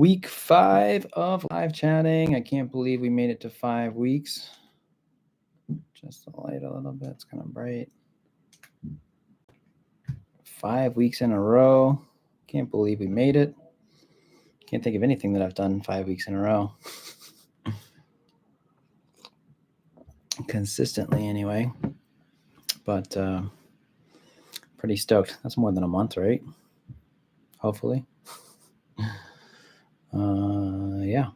Week 5 of live chatting. I can't believe we made it to 5 weeks. Just the light a little bit. It's kind of bright. 5 weeks in a row. Can't believe we made it. Can't think of anything that I've done 5 weeks in a row. Consistently, anyway. But pretty stoked. That's more than a month, right? Hopefully. Yeah.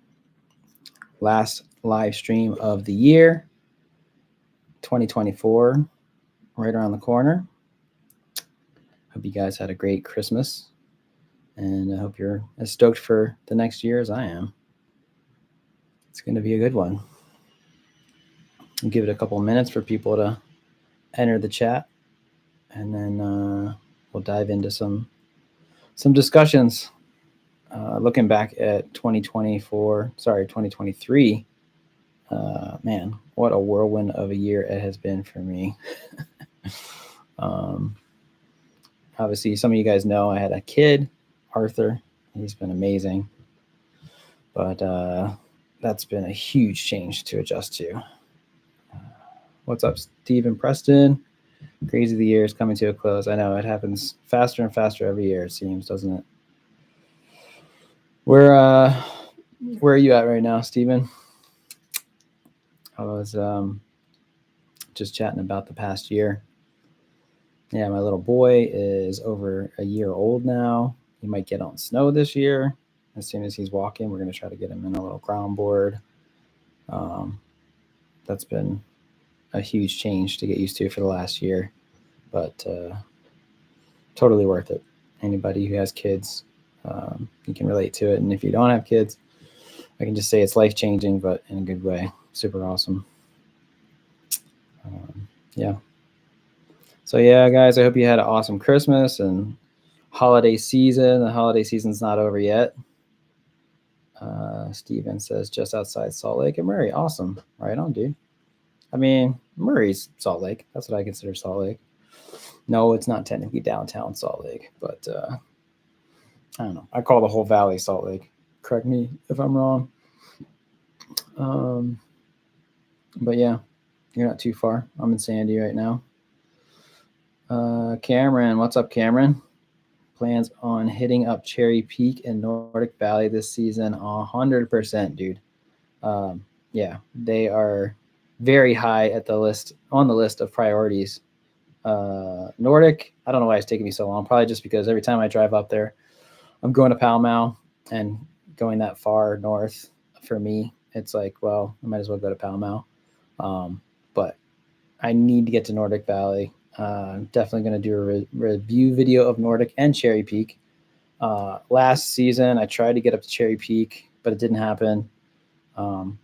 Last live stream of the year, 2024, right around the corner. Hope you guys had a great Christmas, and I hope you're as stoked for the next year as I am. It's going to be a good one. I'll give it a couple of minutes for people to enter the chat, and then we'll dive into some discussions. Looking back at 2023, man, what a whirlwind of a year it has been for me. Obviously, some of you guys know I had a kid, Arthur. He's been amazing. But that's been a huge change to adjust to. What's up, Steve and Preston? Crazy the year is coming to a close. I know it happens faster and faster every year, it seems, doesn't it? Where are you at right now, Steven? I was just chatting about the past year. Yeah, my little boy is over a year old now. He might get on snow this year. As soon as he's walking, we're going to try to get him in a little ground board. That's been a huge change to get used to for the last year, but totally worth it. Anybody who has kids, you can relate to it. And if you don't have kids, I can just say it's life-changing, but in a good way. Super awesome. Yeah. So yeah, guys, I hope you had an awesome Christmas and holiday season. The holiday season's not over yet. Steven says just outside Salt Lake and Murray. Awesome. Right on, dude. I mean, Murray's Salt Lake. That's what I consider Salt Lake. No, it's not technically downtown Salt Lake, but I don't know. I call the whole valley Salt Lake. Correct me if I'm wrong. But yeah, you're not too far. I'm in Sandy right now. Cameron, what's up, Cameron? Plans on hitting up Cherry Peak and Nordic Valley this season? 100%, dude. Yeah, they are very high on the list of priorities. Nordic, I don't know why it's taking me so long. Probably just because every time I drive up there, I'm going to Pall Mall, and going that far north for me, it's like, well, I might as well go to Pall Mall. But I need to get to Nordic Valley. I'm definitely going to do a review video of Nordic and Cherry Peak. Last season, I tried to get up to Cherry Peak, but it didn't happen.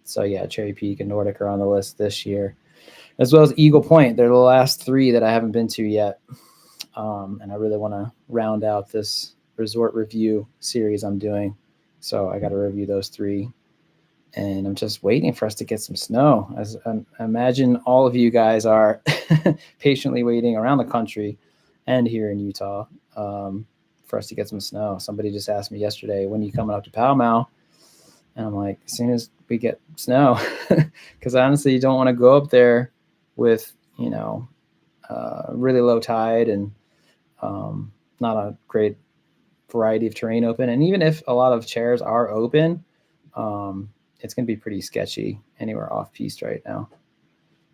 So yeah, Cherry Peak and Nordic are on the list this year, as well as Eagle Point. They're the last 3 that I haven't been to yet. And I really want to round out this resort review series I'm doing. So I got to review those 3. And I'm just waiting for us to get some snow. As I imagine all of you guys are patiently waiting around the country and here in Utah for us to get some snow. Somebody just asked me yesterday, when are you coming up to Pall Mall? And I'm like, as soon as we get snow, because honestly, you don't want to go up there with, really low tide and not a great variety of terrain open. And even if a lot of chairs are open, it's going to be pretty sketchy anywhere off-piste right now.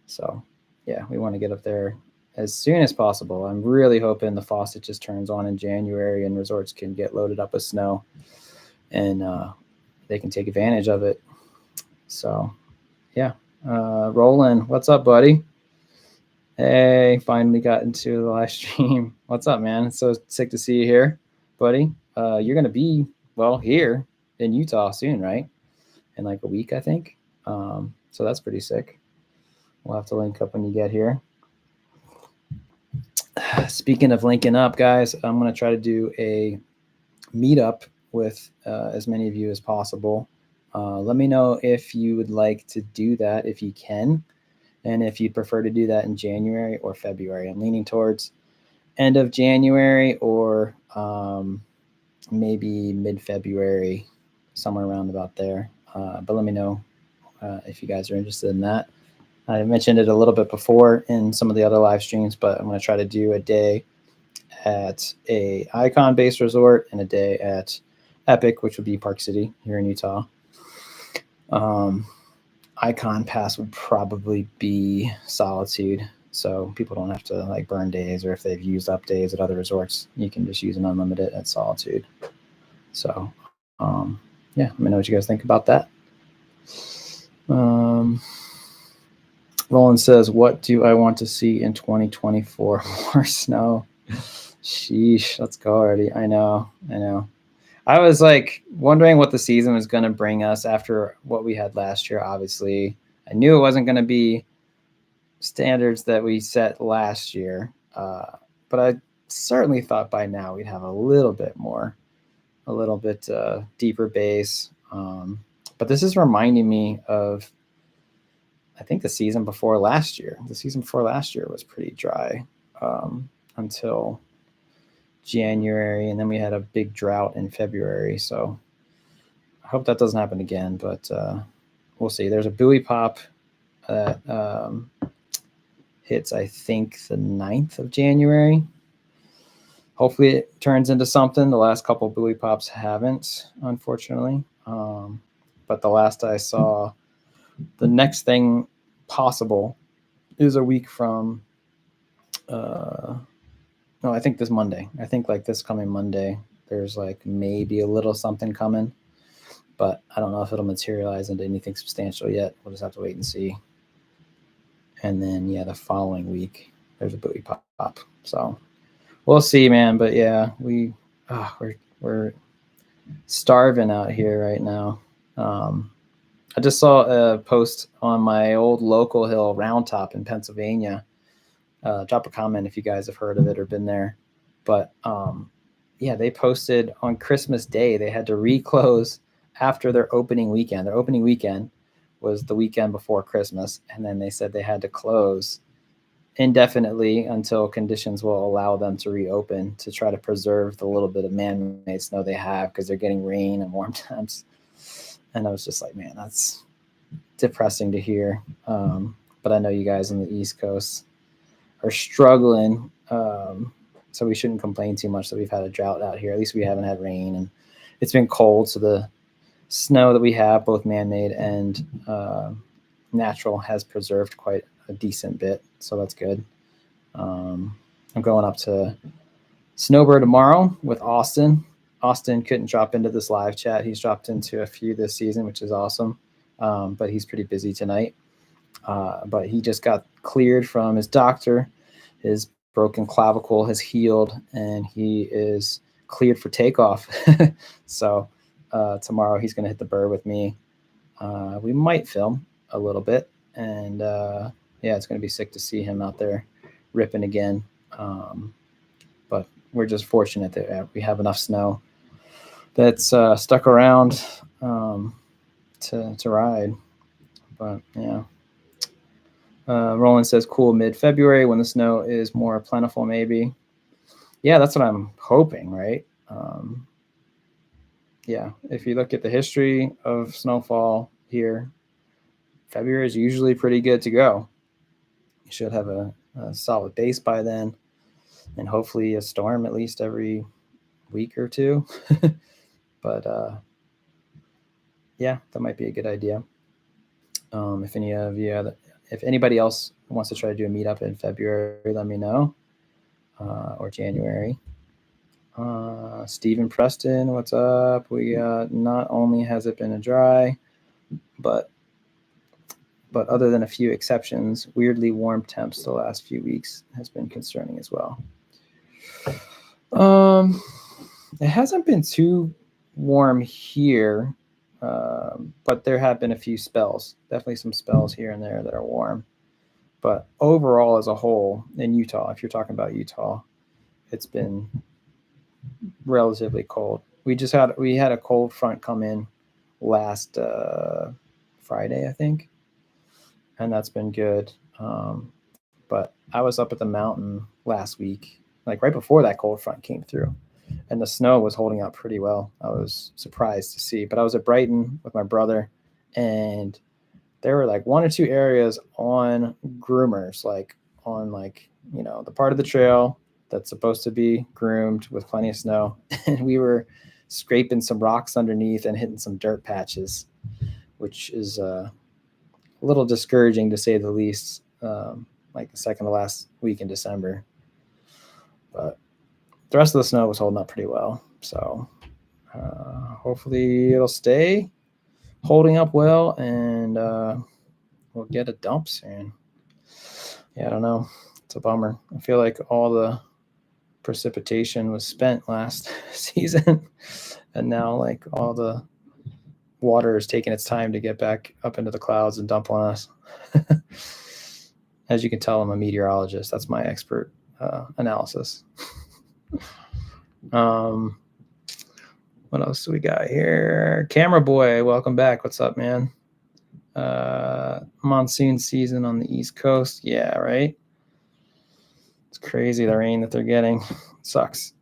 So, yeah, we want to get up there as soon as possible. I'm really hoping the faucet just turns on in January and resorts can get loaded up with snow and they can take advantage of it. So, yeah. Roland, what's up, buddy? Hey, finally got into the live stream. What's up, man? It's so sick to see you here, buddy. You're going to be, here in Utah soon, right? In like a week, I think. So that's pretty sick. We'll have to link up when you get here. Speaking of linking up, guys, I'm going to try to do a meetup with as many of you as possible. Let me know if you would like to do that, if you can, and if you'd prefer to do that in January or February. I'm leaning towards end of January or maybe mid-February. somewhere around about there. But let me know if you guys are interested in that. I mentioned it a little bit before in some of the other live streams, but I'm going to try to do a day at a Icon-based resort and a day at Epic, which would be Park City here in Utah. Icon Pass would probably be Solitude, so people don't have to like burn days, or if they've used up days at other resorts, you can just use an unlimited at Solitude. So yeah, let me know what you guys think about that. Roland says, what do I want to see in 2024? More snow. Sheesh, let's go already. I know. I was like wondering what the season was going to bring us after what we had last year. Obviously, I knew it wasn't going to be standards that we set last year, but I certainly thought by now we'd have a little bit deeper base. But this is reminding me of, I think, the season before last year. The season before last year was pretty dry until January, and then we had a big drought in February. So I hope that doesn't happen again, but we'll see. There's a buoy pop that hits, I think, the 9th of January. Hopefully it turns into something. The last couple buoy pops haven't, unfortunately. But the last I saw, the next thing possible is a week from no, I think this Monday. I think like this coming Monday, there's like maybe a little something coming, but I don't know if it'll materialize into anything substantial yet. We'll just have to wait and see. And then, yeah, the following week, there's a buoy pop. So we'll see, man. But yeah, we're starving out here right now. I just saw a post on my old local hill, Round Top in Pennsylvania. Drop a comment if you guys have heard of it or been there. But yeah, they posted on Christmas Day, they had to reclose after their opening weekend. Their opening weekend was the weekend before Christmas. And then they said they had to close indefinitely until conditions will allow them to reopen, to try to preserve the little bit of man-made snow they have, because they're getting rain and warm temps. And I was just like, man, that's depressing to hear. But I know you guys on the East Coast are struggling, so we shouldn't complain too much that we've had a drought out here. At least we haven't had rain, and it's been cold, so the snow that we have, both man-made and natural, has preserved quite a decent bit, so that's good. I'm going up to Snowbird tomorrow with Austin. Austin couldn't drop into this live chat. He's dropped into a few this season, which is awesome, but he's pretty busy tonight. But he just got cleared from his doctor. His broken clavicle has healed, and he is cleared for takeoff. So tomorrow he's going to hit the bird with me. We might film a little bit, and yeah, it's going to be sick to see him out there ripping again. But we're just fortunate that we have enough snow that's stuck around to ride. But yeah. Roland says, cool, mid-February when the snow is more plentiful, maybe. Yeah, that's what I'm hoping, right? Yeah, if you look at the history of snowfall here, February is usually pretty good to go. You should have a solid base by then, and hopefully a storm at least every week or two. But yeah, that might be a good idea. If any of you if anybody else wants to try to do a meetup in February, let me know, or January. Stephen Preston, what's up? We not only has it been a dry, but other than a few exceptions, weirdly warm temps the last few weeks has been concerning as well. It hasn't been too warm here, but there have been a few spells, definitely some spells here and there that are warm. But overall, as a whole, in Utah, if you're talking about Utah, it's been relatively cold. We had a cold front come in last Friday, I think, and that's been good. But I was up at the mountain last week, like right before that cold front came through, and the snow was holding out pretty well. I was surprised to see. But I was at Brighton with my brother, and there were like one or two areas on groomers, like on like, you know, the part of the trail that's supposed to be groomed with plenty of snow. And we were scraping some rocks underneath and hitting some dirt patches, which is a little discouraging to say the least. Like the second to last week in December, but the rest of the snow was holding up pretty well. So hopefully it'll stay holding up well, and we'll get a dump soon. Yeah, I don't know. It's a bummer. I feel like all the precipitation was spent last season, and now like all the water is taking its time to get back up into the clouds and dump on us. As you can tell, I'm a meteorologist. That's my expert analysis. What else do we got here? Camera Boy, welcome back. What's up, man? Monsoon season on the East Coast. Yeah, right? It's crazy, the rain that they're getting. It sucks.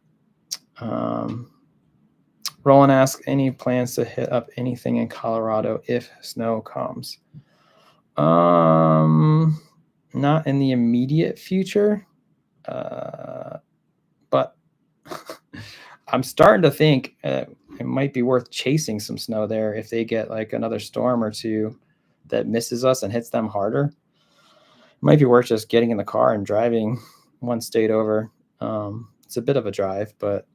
Roland asks, any plans to hit up anything in Colorado if snow comes? Not in the immediate future, but I'm starting to think it might be worth chasing some snow there if they get like another storm or two that misses us and hits them harder. It might be worth just getting in the car and driving one state over. It's a bit of a drive, but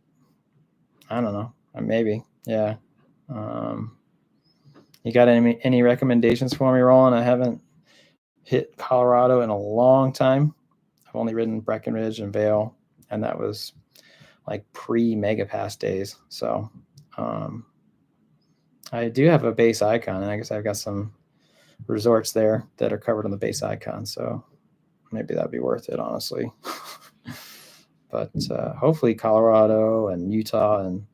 I don't know. Maybe, yeah. You got any recommendations for me, Roland? I haven't hit Colorado in a long time. I've only ridden Breckenridge and Vail, and that was like pre-Mega Pass days. So I do have a base icon, and I guess I've got some resorts there that are covered on the base icon. So maybe that'd be worth it, honestly. But hopefully Colorado and Utah and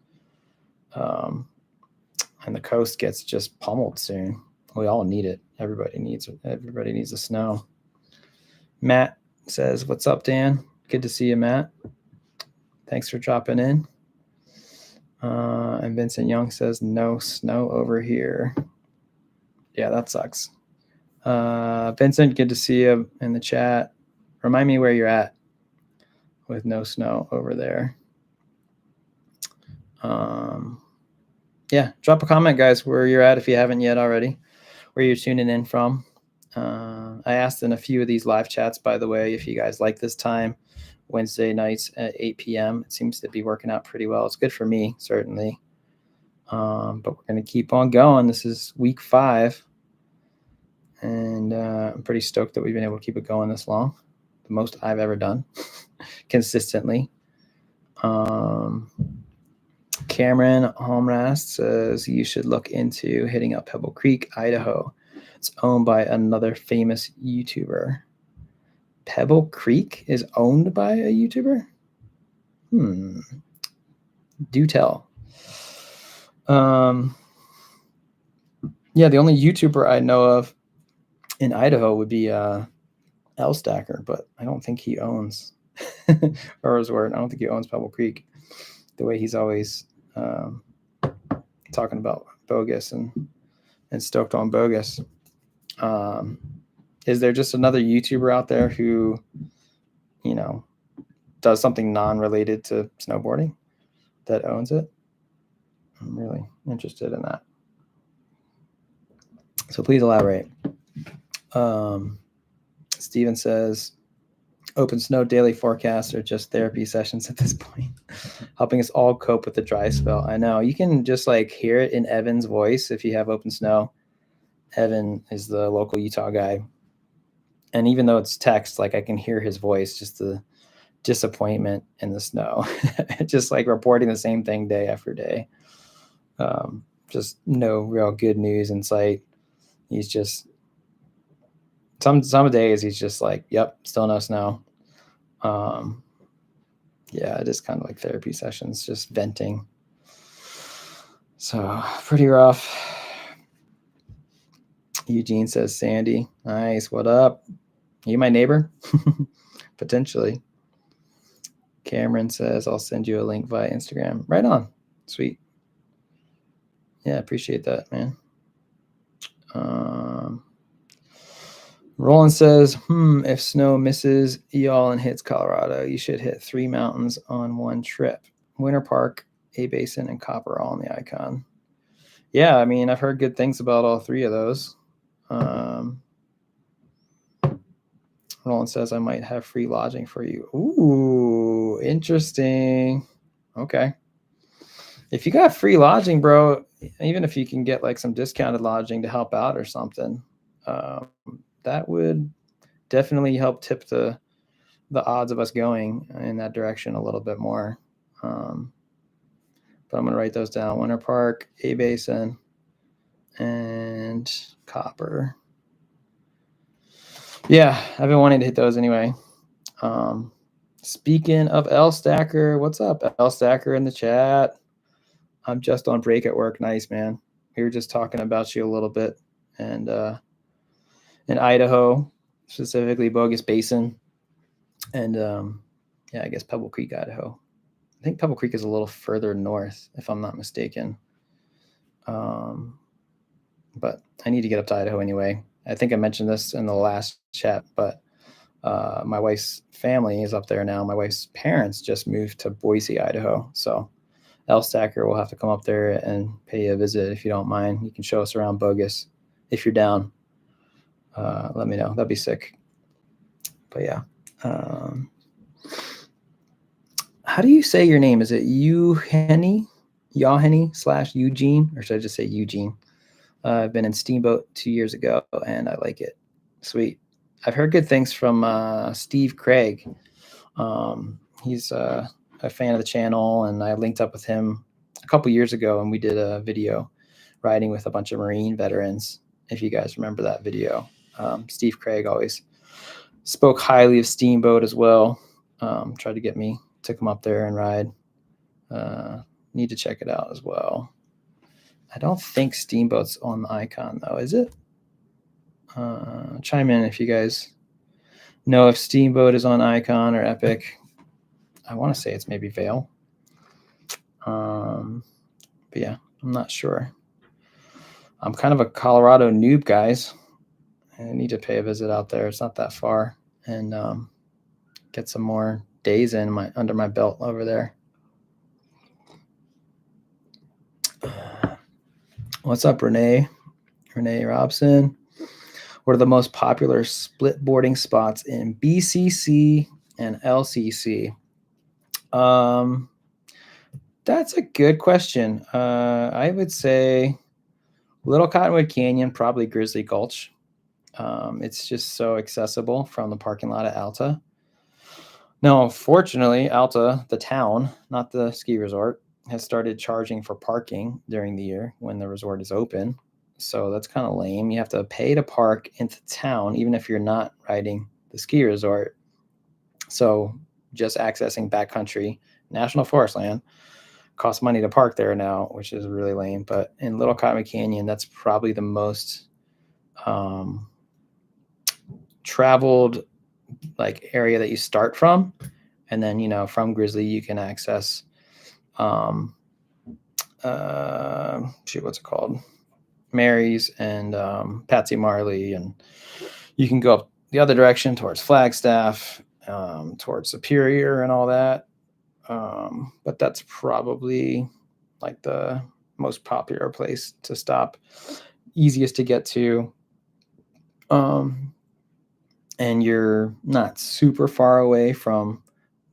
the coast gets just pummeled soon. We all need it. Everybody needs the snow. Matt says, "What's up, Dan? Good to see you, Matt. Thanks for dropping in." And Vincent Young says, "No snow over here." Yeah, that sucks. Vincent, good to see you in the chat. Remind me where you're at with no snow over there. Yeah, drop a comment, guys, where you're at if you haven't yet already, where you're tuning in from. I asked in a few of these live chats, by the way, if you guys like this time, Wednesday nights at 8 p.m. It seems to be working out pretty well. It's good for me, certainly. But we're going to keep on going. This is week 5. And I'm pretty stoked that we've been able to keep it going this long. The most I've ever done consistently. Cameron Homrast says you should look into hitting up Pebble Creek, Idaho. It's owned by another famous YouTuber. Pebble Creek is owned by a YouTuber? Do tell. Yeah, the only YouTuber I know of in Idaho would be L-Stacker, but I don't think he owns or his word. I don't think he owns Pebble Creek. The way he's always talking about bogus and stoked on bogus. Is there just another YouTuber out there who, does something non-related to snowboarding that owns it? I'm really interested in that. So please elaborate. Steven says, open snow daily forecasts are just therapy sessions at this point, helping us all cope with the dry spell. I know. You can just like hear it in Evan's voice if you have open snow. Evan is the local Utah guy. And even though it's text, like I can hear his voice, just the disappointment in the snow, just like reporting the same thing day after day. Just no real good news in sight. He's just, some days he's just like, yep, still no snow. Yeah, it is kind of like therapy sessions, just venting. So pretty rough. Eugene says, Sandy, nice. What up? Are you my neighbor? Potentially. Cameron says, I'll send you a link via Instagram. Right on. Sweet. Yeah, appreciate that, man. Roland says, if snow misses y'all and hits Colorado, you should hit 3 mountains on one trip. Winter Park, A Basin, and Copper all on the icon. Yeah, I mean, I've heard good things about all 3 of those. Roland says, I might have free lodging for you. Ooh, interesting. Okay. If you got free lodging, bro, even if you can get like some discounted lodging to help out or something, that would definitely help tip the odds of us going in that direction a little bit more. But I'm going to write those down. Winter Park, A Basin, and Copper. Yeah, I've been wanting to hit those anyway. Speaking of L Stacker, what's up, L Stacker in the chat? I'm just on break at work. Nice, man. We were just talking about you a little bit. And in Idaho, specifically Bogus Basin. And yeah, I guess Pebble Creek, Idaho. I think Pebble Creek is a little further north, if I'm not mistaken. But I need to get up to Idaho anyway. I think I mentioned this in the last chat, but my wife's family is up there now. My wife's parents just moved to Boise, Idaho. So L Stacker will have to come up there and pay a visit if you don't mind. You can show us around Bogus if you're down. Let me know. That'd be sick. But yeah. How do you say your name? Is it Yauheni / Eugene? Or should I just say Eugene? I've been in Steamboat 2 years ago, and I like it. Sweet. I've heard good things from Steve Craig. He's a fan of the channel, and I linked up with him a couple years ago, and we did a video riding with a bunch of Marine veterans, if you guys remember that video. Steve Craig always spoke highly of Steamboat as well. Tried to get me to come up there and ride. Need to check it out as well. I don't think Steamboat's on the icon, though, is it? Chime in if you guys know if Steamboat is on icon or Epic. I want to say it's maybe Vail. But yeah, I'm not sure. I'm kind of a Colorado noob, guys. I need to pay a visit out there. It's not that far. And get some more days under my belt over there. What's up, Renee? Renee Robson. What are the most popular split boarding spots in BCC and LCC? That's a good question. I would say Little Cottonwood Canyon, probably Grizzly Gulch. It's just so accessible from the parking lot at Alta. Now, unfortunately, Alta, the town, not the ski resort, has started charging for parking during the year when the resort is open. So that's kind of lame. You have to pay to park into town, even if you're not riding the ski resort. So just accessing backcountry national forest land costs money to park there now, which is really lame. But in Little Cottonwood Canyon, that's probably the most traveled like area that you start from. And then, you know, from Grizzly, you can access, what's it called? Mary's and Patsy Marley. And you can go up the other direction towards Flagstaff, towards Superior and all that. But that's probably like the most popular place to stop, easiest to get to. And you're not super far away from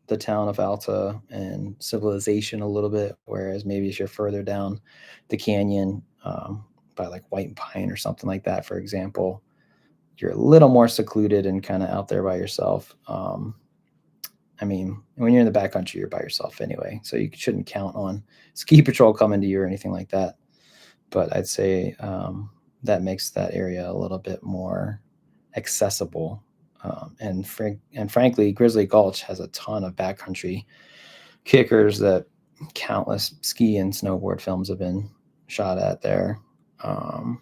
the town of Alta and civilization a little bit, whereas maybe if you're further down the canyon by like White Pine or something like that, for example, you're a little more secluded and kind of out there by yourself. I mean, when you're in the backcountry, you're by yourself anyway, so you shouldn't count on ski patrol coming to you or anything like that. But I'd say that makes that area a little bit more accessible. And frankly, Grizzly Gulch has a ton of backcountry kickers that countless ski and snowboard films have been shot at there. But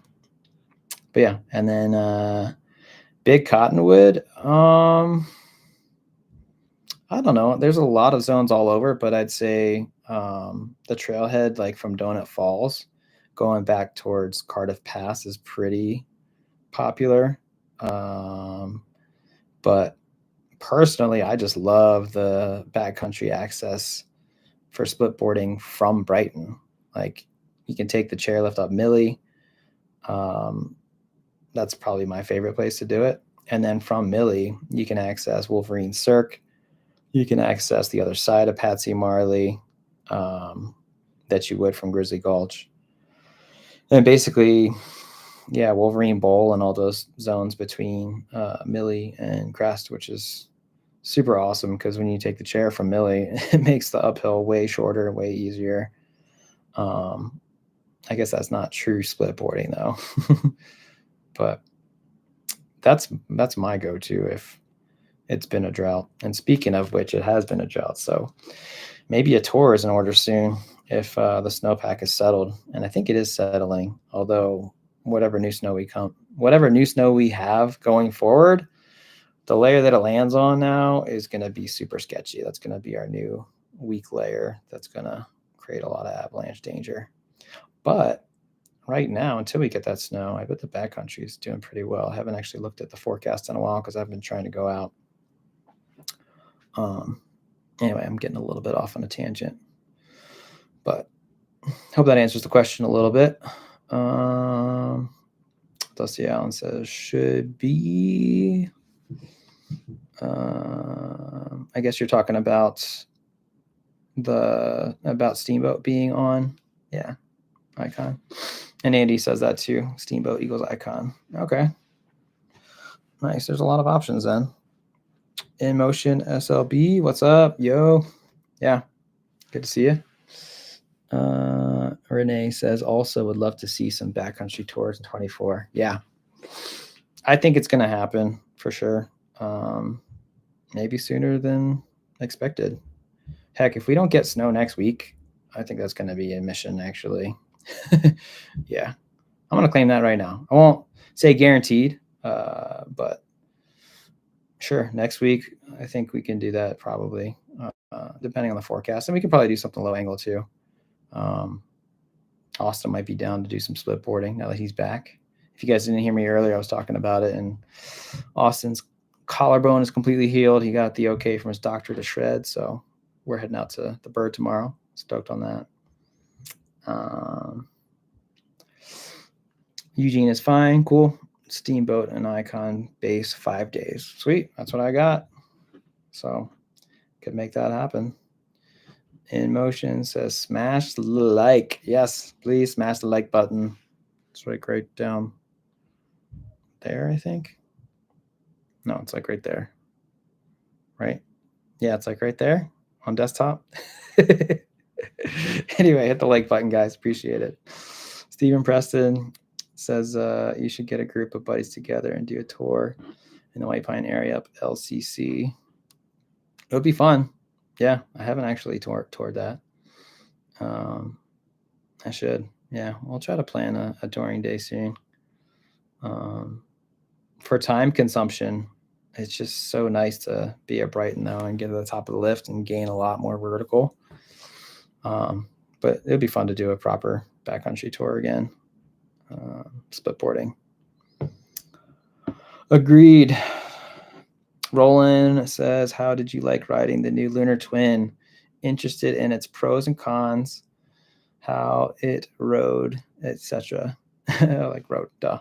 yeah, and then Big Cottonwood. I don't know. There's a lot of zones all over, but I'd say the trailhead, like from Donut Falls, going back towards Cardiff Pass, is pretty popular. But personally, I just love the backcountry access for split boarding from Brighton. Like you can take the chairlift up Millie. That's probably my favorite place to do it. And then from Millie, you can access Wolverine Cirque. You can access the other side of Patsy Marley that you would from Grizzly Gulch. And basically, yeah, Wolverine Bowl and all those zones between Millie and Crest, which is super awesome because when you take the chair from Millie, it makes the uphill way shorter, way easier. I guess that's not true split boarding though, but that's my go-to if it's been a drought. And speaking of which, it has been a drought, so maybe a tour is in order soon if the snowpack is settled, and I think it is settling. Although whatever new snow we have going forward, the layer that it lands on now is going to be super sketchy. That's going to be our new weak layer. That's going to create a lot of avalanche danger. But right now, until we get that snow, I bet the backcountry is doing pretty well. I haven't actually looked at the forecast in a while because I've been trying to go out. Anyway, I'm getting a little bit off on a tangent, but hope that answers the question a little bit. Dusty Allen says should be. I guess you're talking about Steamboat being on, yeah, icon. And Andy says that too. Steamboat equals icon. Okay, nice. There's a lot of options then. In Motion SLB, what's up, yo? Yeah, good to see you. Renee says also would love to see some backcountry tours in 24. Yeah, I think it's going to happen for sure. Maybe sooner than expected. Heck, if we don't get snow next week, I think that's going to be a mission, actually. Yeah, I'm going to claim that right now. I won't say guaranteed, but sure, next week, I think we can do that probably, depending on the forecast. And we can probably do something low angle too. Austin might be down to do some split boarding now that he's back. If you guys didn't hear me earlier, I was talking about it, and Austin's collarbone is completely healed. He got the okay from his doctor to shred, so we're heading out to the Bird tomorrow. Stoked on that. Eugene is fine. Cool. Steamboat and Icon base 5 days. Sweet. That's what I got. So could make that happen. In Motion says smash the like. Yes, please smash the like button. It's right down there, I think. No, it's like right there. Right? Yeah, it's like right there on desktop. Anyway, hit the like button, guys. Appreciate it. Stephen Preston says you should get a group of buddies together and do a tour in the White Pine area up LCC. It would be fun. Yeah, I haven't actually toured that. I should. Yeah, we'll try to plan a touring day soon. For time consumption, it's just so nice to be at Brighton though and get to the top of the lift and gain a lot more vertical. But it would be fun to do a proper backcountry tour again. Split boarding. Agreed. Roland says, how did you like riding the new Lunar Twin? Interested in its pros and cons, how it rode, etc. Like rode, duh.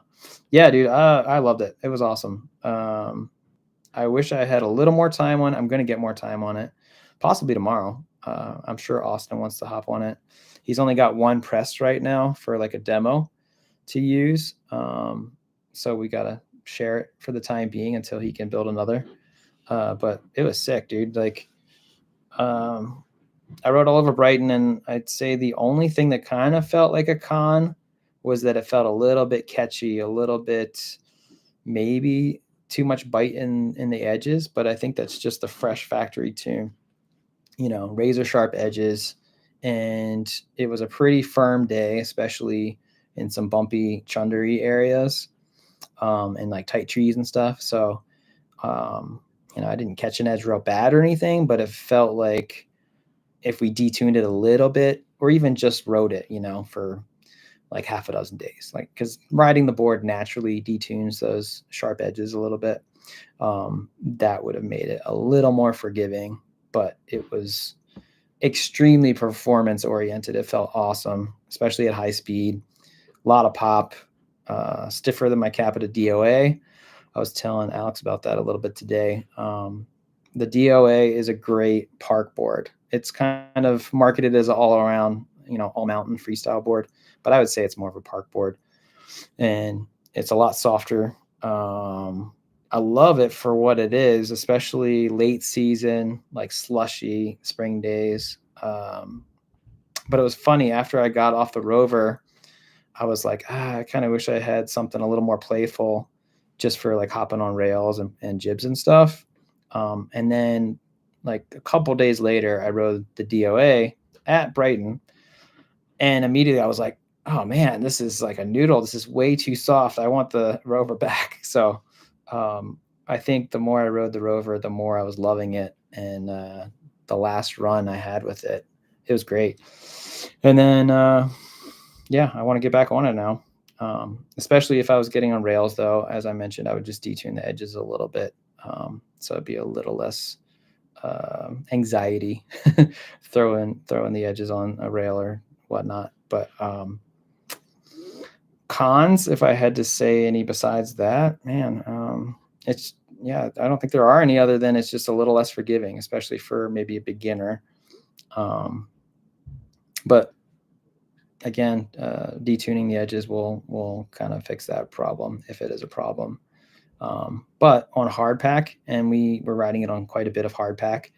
Yeah, dude, I loved it. It was awesome. I wish I had a little more time on it. I'm going to get more time on it, possibly tomorrow. I'm sure Austin wants to hop on it. He's only got one pressed right now for like a demo to use. So we got to share it for the time being until he can build another. But it was sick, dude. Like, I rode all over Brighton, and I'd say the only thing that kind of felt like a con was that it felt a little bit catchy, a little bit maybe too much bite in the edges. But I think that's just the fresh factory tune, razor sharp edges. And it was a pretty firm day, especially in some bumpy chundery areas and like tight trees and stuff. So I didn't catch an edge real bad or anything, but it felt like if we detuned it a little bit, or even just rode it, for like half a dozen days, like, because riding the board naturally detunes those sharp edges a little bit. That would have made it a little more forgiving, but it was extremely performance oriented. It felt awesome, especially at high speed. A lot of pop, stiffer than my Capita DOA. I was telling Alex about that a little bit today. The DOA is a great park board. It's kind of marketed as an all around, all mountain freestyle board, but I would say it's more of a park board, and it's a lot softer. I love it for what it is, especially late season, like slushy spring days. But it was funny, after I got off the Rover, I was like, I kind of wish I had something a little more playful just for like hopping on rails and jibs and stuff. And then like a couple days later, I rode the DOA at Brighton, and immediately I was like, oh man, this is like a noodle. This is way too soft. I want the Rover back. So I think the more I rode the Rover, the more I was loving it. And the last run I had with it, it was great. And then, I want to get back on it now. Especially if I was getting on rails, though, as I mentioned, I would just detune the edges a little bit. So it'd be a little less anxiety throwing the edges on a rail or whatnot. But cons, if I had to say any besides that, man, it's, I don't think there are any other than it's just a little less forgiving, especially for maybe a beginner. But again, detuning the edges will kind of fix that problem if it is a problem. But on hard pack, and we were riding it on quite a bit of hard pack,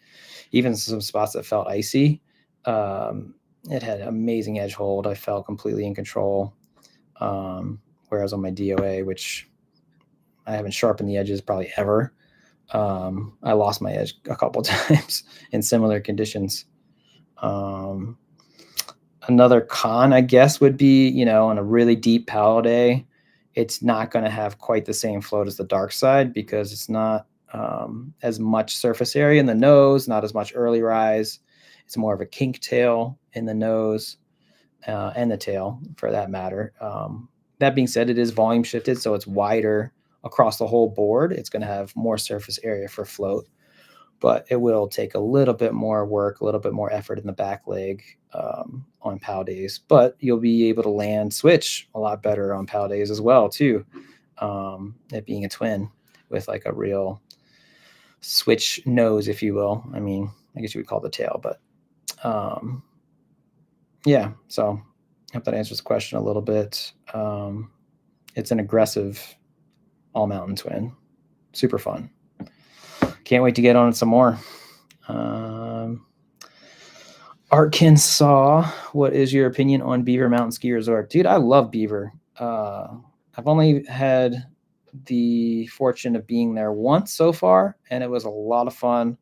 even some spots that felt icy, it had amazing edge hold. I felt completely in control. Whereas on my DOA, which I haven't sharpened the edges probably ever, I lost my edge a couple times in similar conditions. Another con, I guess, would be, on a really deep paddle day, it's not going to have quite the same float as the dark side, because it's not as much surface area in the nose, not as much early rise. It's more of a kink tail in the nose and the tail, for that matter. That being said, it is volume shifted, so it's wider across the whole board. It's going to have more surface area for float, but it will take a little bit more work, a little bit more effort in the back leg on POW days. But you'll be able to land switch a lot better on POW days as well, too. It being a twin with like a real switch nose, if you will. I mean, I guess you would call it the tail, but so I hope that answers the question a little bit. It's an aggressive all mountain twin. Super fun. Can't wait to get on it some more. Arkansas, what is your opinion on Beaver Mountain Ski Resort? Dude, I love Beaver. I've only had the fortune of being there once so far, and it was a lot of fun.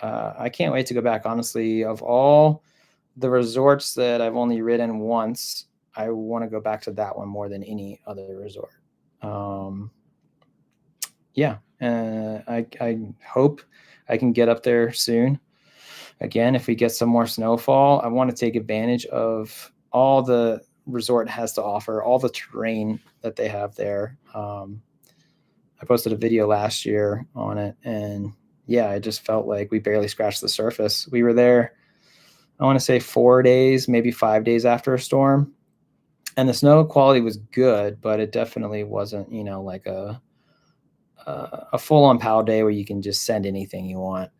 I can't wait to go back, honestly. Of all the resorts that I've only ridden once, I want to go back to that one more than any other resort. I hope I can get up there soon. Again, if we get some more snowfall, I want to take advantage of all the resort has to offer, all the terrain that they have there. I posted a video last year on it, and I just felt like we barely scratched the surface. We were there, I want to say 4 days, maybe 5 days after a storm, and the snow quality was good, but it definitely wasn't, like a full-on POW day where you can just send anything you want.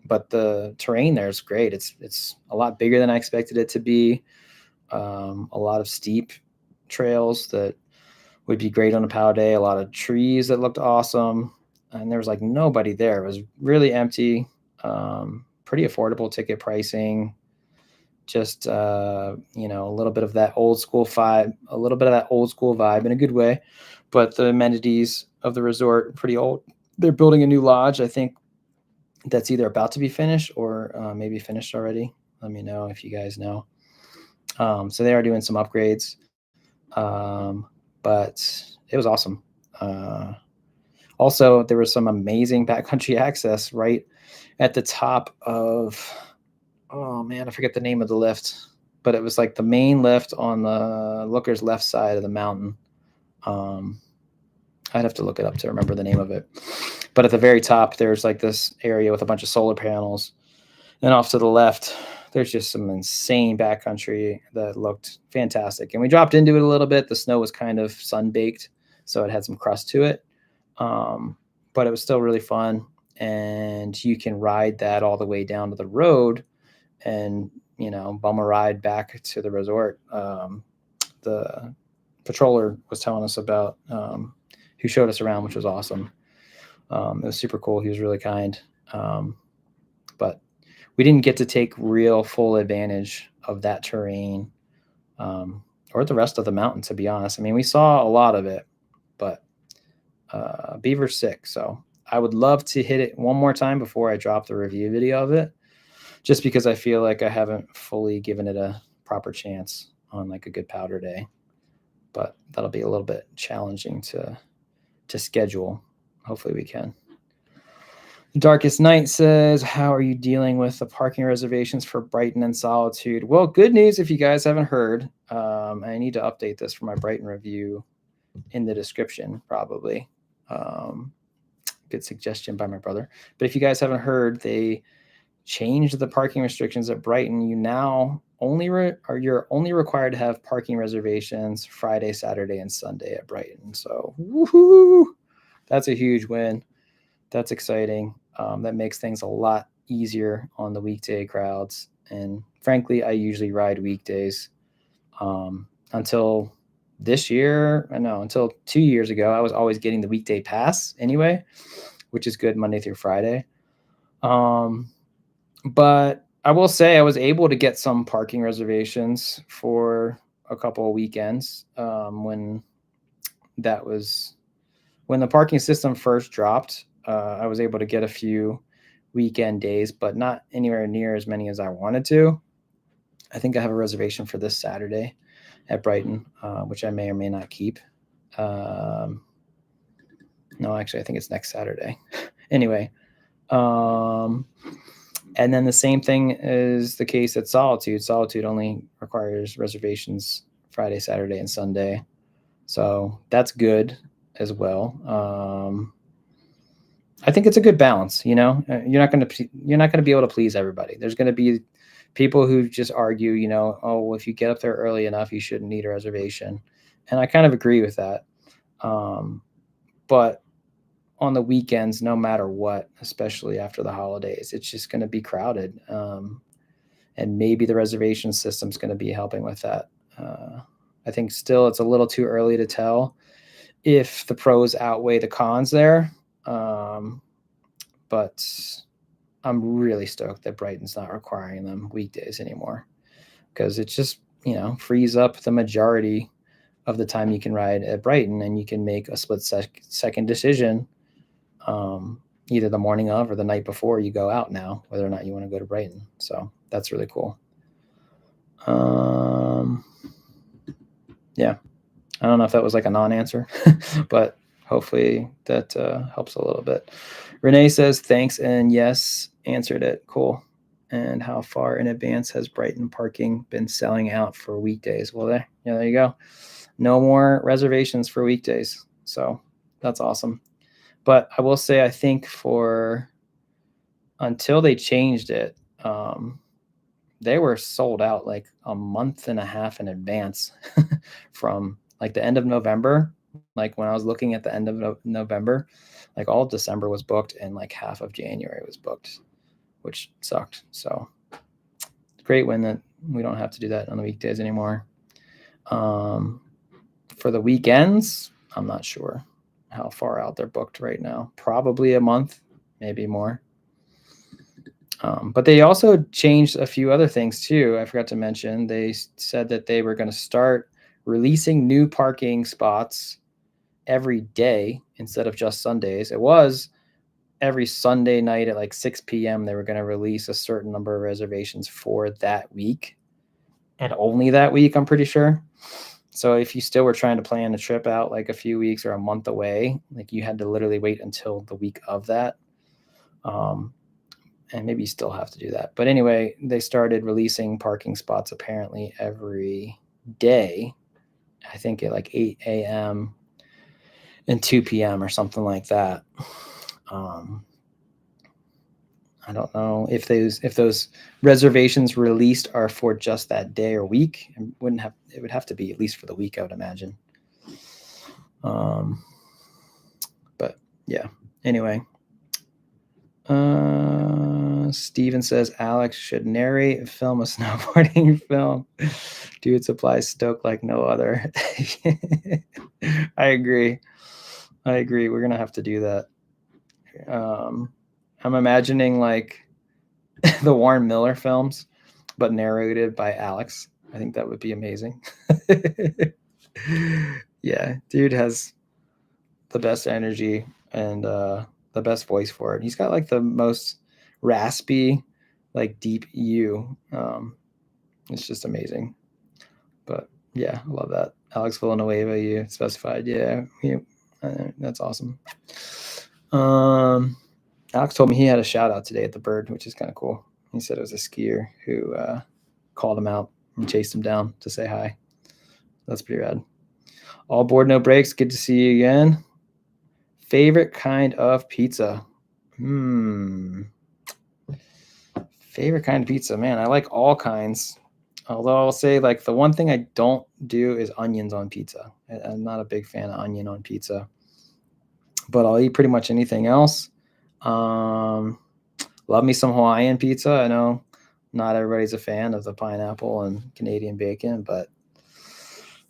But the terrain there is great. It's a lot bigger than I expected it to be. A lot of steep trails that would be great on a POW day. A lot of trees that looked awesome, and there was like nobody there. It was really empty. Pretty affordable ticket pricing. Just a little bit of that old school vibe, in a good way. But the amenities of the resort are pretty old. They're building a new lodge, I think, that's either about to be finished or maybe finished already. Let me know if you guys know. So they are doing some upgrades, but it was awesome. Also, there was some amazing backcountry access right at the top of, oh man, I forget the name of the lift, but it was like the main lift on the looker's left side of the mountain. I'd have to look it up to remember the name of it. But at the very top, there's like this area with a bunch of solar panels. And off to the left, there's just some insane backcountry that looked fantastic. And we dropped into it a little bit. The snow was kind of sun-baked, so it had some crust to it. But it was still really fun. And you can ride that all the way down to the road and, bum a ride back to the resort. The patroller was telling us about who showed us around, which was awesome. It was super cool. He was really kind. But we didn't get to take real full advantage of that terrain or the rest of the mountain, to be honest. I mean, we saw a lot of it, but Beaver's sick. So I would love to hit it one more time before I drop the review video of it, just because I feel like I haven't fully given it a proper chance on like a good powder day. But that'll be a little bit challenging to schedule. Hopefully we can. Darkest Night says, how are you dealing with the parking reservations for Brighton and Solitude? Well, good news if you guys haven't heard. I need to update this for my Brighton review in the description, probably. Good suggestion by my brother. But if you guys haven't heard, they changed the parking restrictions at Brighton. You now you're only required to have parking reservations Friday, Saturday, and Sunday at Brighton. So, woohoo! That's a huge win. That's exciting. That makes things a lot easier on the weekday crowds. And frankly, I usually ride weekdays until this year. Until 2 years ago, I was always getting the weekday pass anyway, which is good Monday through Friday. But I will say I was able to get some parking reservations for a couple of weekends when the parking system first dropped. I was able to get a few weekend days, but not anywhere near as many as I wanted to. I think I have a reservation for this Saturday at Brighton, which I may or may not keep. No, actually, I think it's next Saturday. Anyway. And then the same thing is the case at Solitude. Solitude only requires reservations Friday, Saturday, and Sunday. So that's good as well. I think it's a good balance. You're not going to be able to please everybody. There's going to be people who just argue, well, if you get up there early enough, you shouldn't need a reservation. And I kind of agree with that. But on the weekends, no matter what, especially after the holidays, it's just going to be crowded. And maybe the reservation system is going to be helping with that. I think still it's a little too early to tell if the pros outweigh the cons there. But I'm really stoked that Brighton's not requiring them weekdays anymore, because it just, frees up the majority of the time you can ride at Brighton, and you can make a split second decision either the morning of or the night before you go out now, whether or not you want to go to Brighton. So that's really cool. Yeah, I don't know if that was like a non-answer, but hopefully that helps a little bit. Renee says, thanks. And yes, answered it. Cool. And how far in advance has Brighton Parking been selling out for weekdays? Well, there you go. No more reservations for weekdays. So that's awesome. But I will say, I think until they changed it, they were sold out like a month and a half in advance from like the end of November. Like when I was looking at the end of November, like all of December was booked and like half of January was booked, which sucked. So great win that we don't have to do that on the weekdays anymore. For the weekends, I'm not sure how far out they're booked right now. Probably a month, maybe more. But they also changed a few other things too. I forgot to mention, they said that they were going to start releasing new parking spots every day instead of just Sundays. It was every Sunday night at like 6 p.m. they were going to release a certain number of reservations for that week, and only that week, I'm pretty sure. So if you still were trying to plan a trip out like a few weeks or a month away, like you had to literally wait until the week of that. And maybe you still have to do that. But anyway, they started releasing parking spots apparently every day. I think at like 8 a.m. and 2 p.m. or something like that. I don't know if those reservations released are for just that day or week. It would have to be at least for the week, I would imagine. But yeah. Anyway. Steven says Alex should narrate, film a snowboarding film. Dude supplies stoke like no other. I agree. We're gonna have to do that. I'm imagining like the Warren Miller films, but narrated by Alex. I think that would be amazing. Yeah, dude has the best energy and the best voice for it. He's got like the most raspy, like deep U. It's just amazing. But yeah, I love that. Alex Villanueva, you specified. Yeah, that's awesome. Alex told me he had a shout out today at the Bird, which is kind of cool. He said it was a skier who called him out and chased him down to say hi. That's pretty rad. All board, no breaks. Good to see you again. Favorite kind of pizza? Favorite kind of pizza? Man, I like all kinds. Although I'll say like the one thing I don't do is onions on pizza. I'm not a big fan of onion on pizza. But I'll eat pretty much anything else. Love me some Hawaiian pizza. I know not everybody's a fan of the pineapple and Canadian bacon, but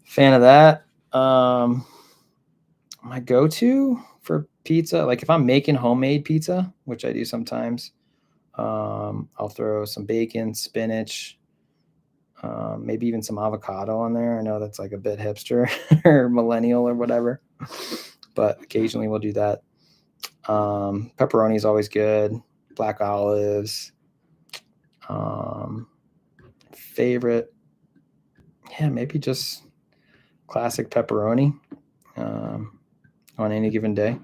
fan of that. My go-to for pizza, like if I'm making homemade pizza, which I do sometimes, I'll throw some bacon, spinach, maybe even some avocado on there. I know that's like a bit hipster or millennial or whatever, but occasionally we'll do that. Pepperoni is always good. Black olives. Favorite, yeah, maybe just classic pepperoni on any given day.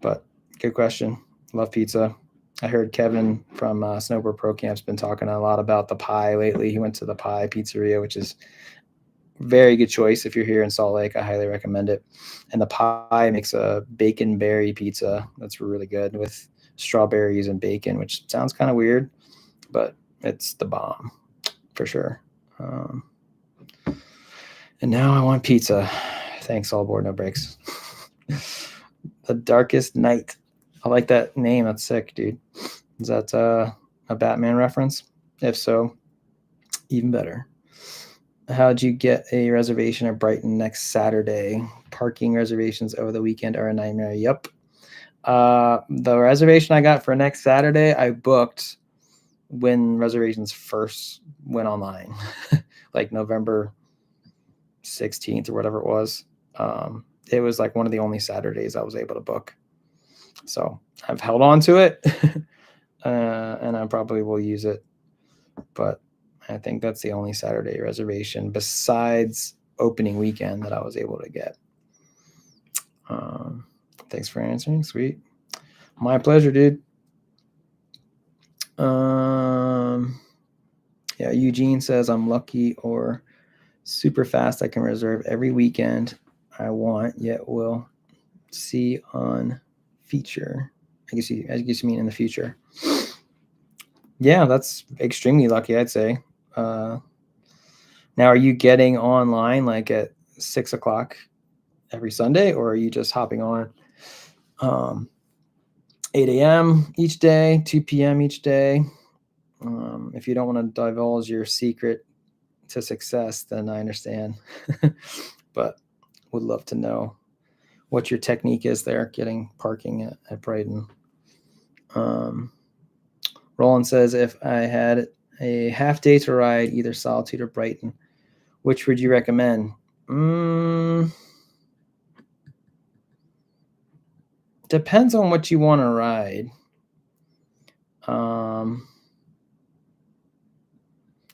But good question. Love pizza. I heard Kevin from Snowboard Pro Camp's been talking a lot about the pie lately. He went to the Pie Pizzeria, which is very good choice if you're here in Salt Lake. I highly recommend it. And the Pie makes a bacon berry pizza that's really good with strawberries and bacon, which sounds kind of weird, but it's the bomb for sure. And now I want pizza. Thanks, all board, no breaks. The Darkest Night. I like that name. That's sick, dude. Is that a Batman reference? If so, even better. How'd you get a reservation at Brighton next Saturday? Parking reservations over the weekend are a nightmare. Yep. The reservation I got for next Saturday, I booked when reservations first went online, like November 16th or whatever it was. It was like one of the only Saturdays I was able to book. So I've held on to it and I probably will use it. But I think that's the only Saturday reservation besides opening weekend that I was able to get. Thanks for answering. Sweet. My pleasure, dude. Yeah, Eugene says I'm lucky or super fast. I can reserve every weekend I want, yet will see on feature. I guess you mean in the future. Yeah, that's extremely lucky, I'd say. Now, are you getting online like at 6 o'clock every Sunday, or are you just hopping on 8 a.m. each day, 2 p.m. each day? If you don't want to divulge your secret to success, then I understand. But would love to know what your technique is there getting parking at Brighton. Roland says, if I had a half day to ride either Solitude or Brighton, which would you recommend? Depends on what you want to ride.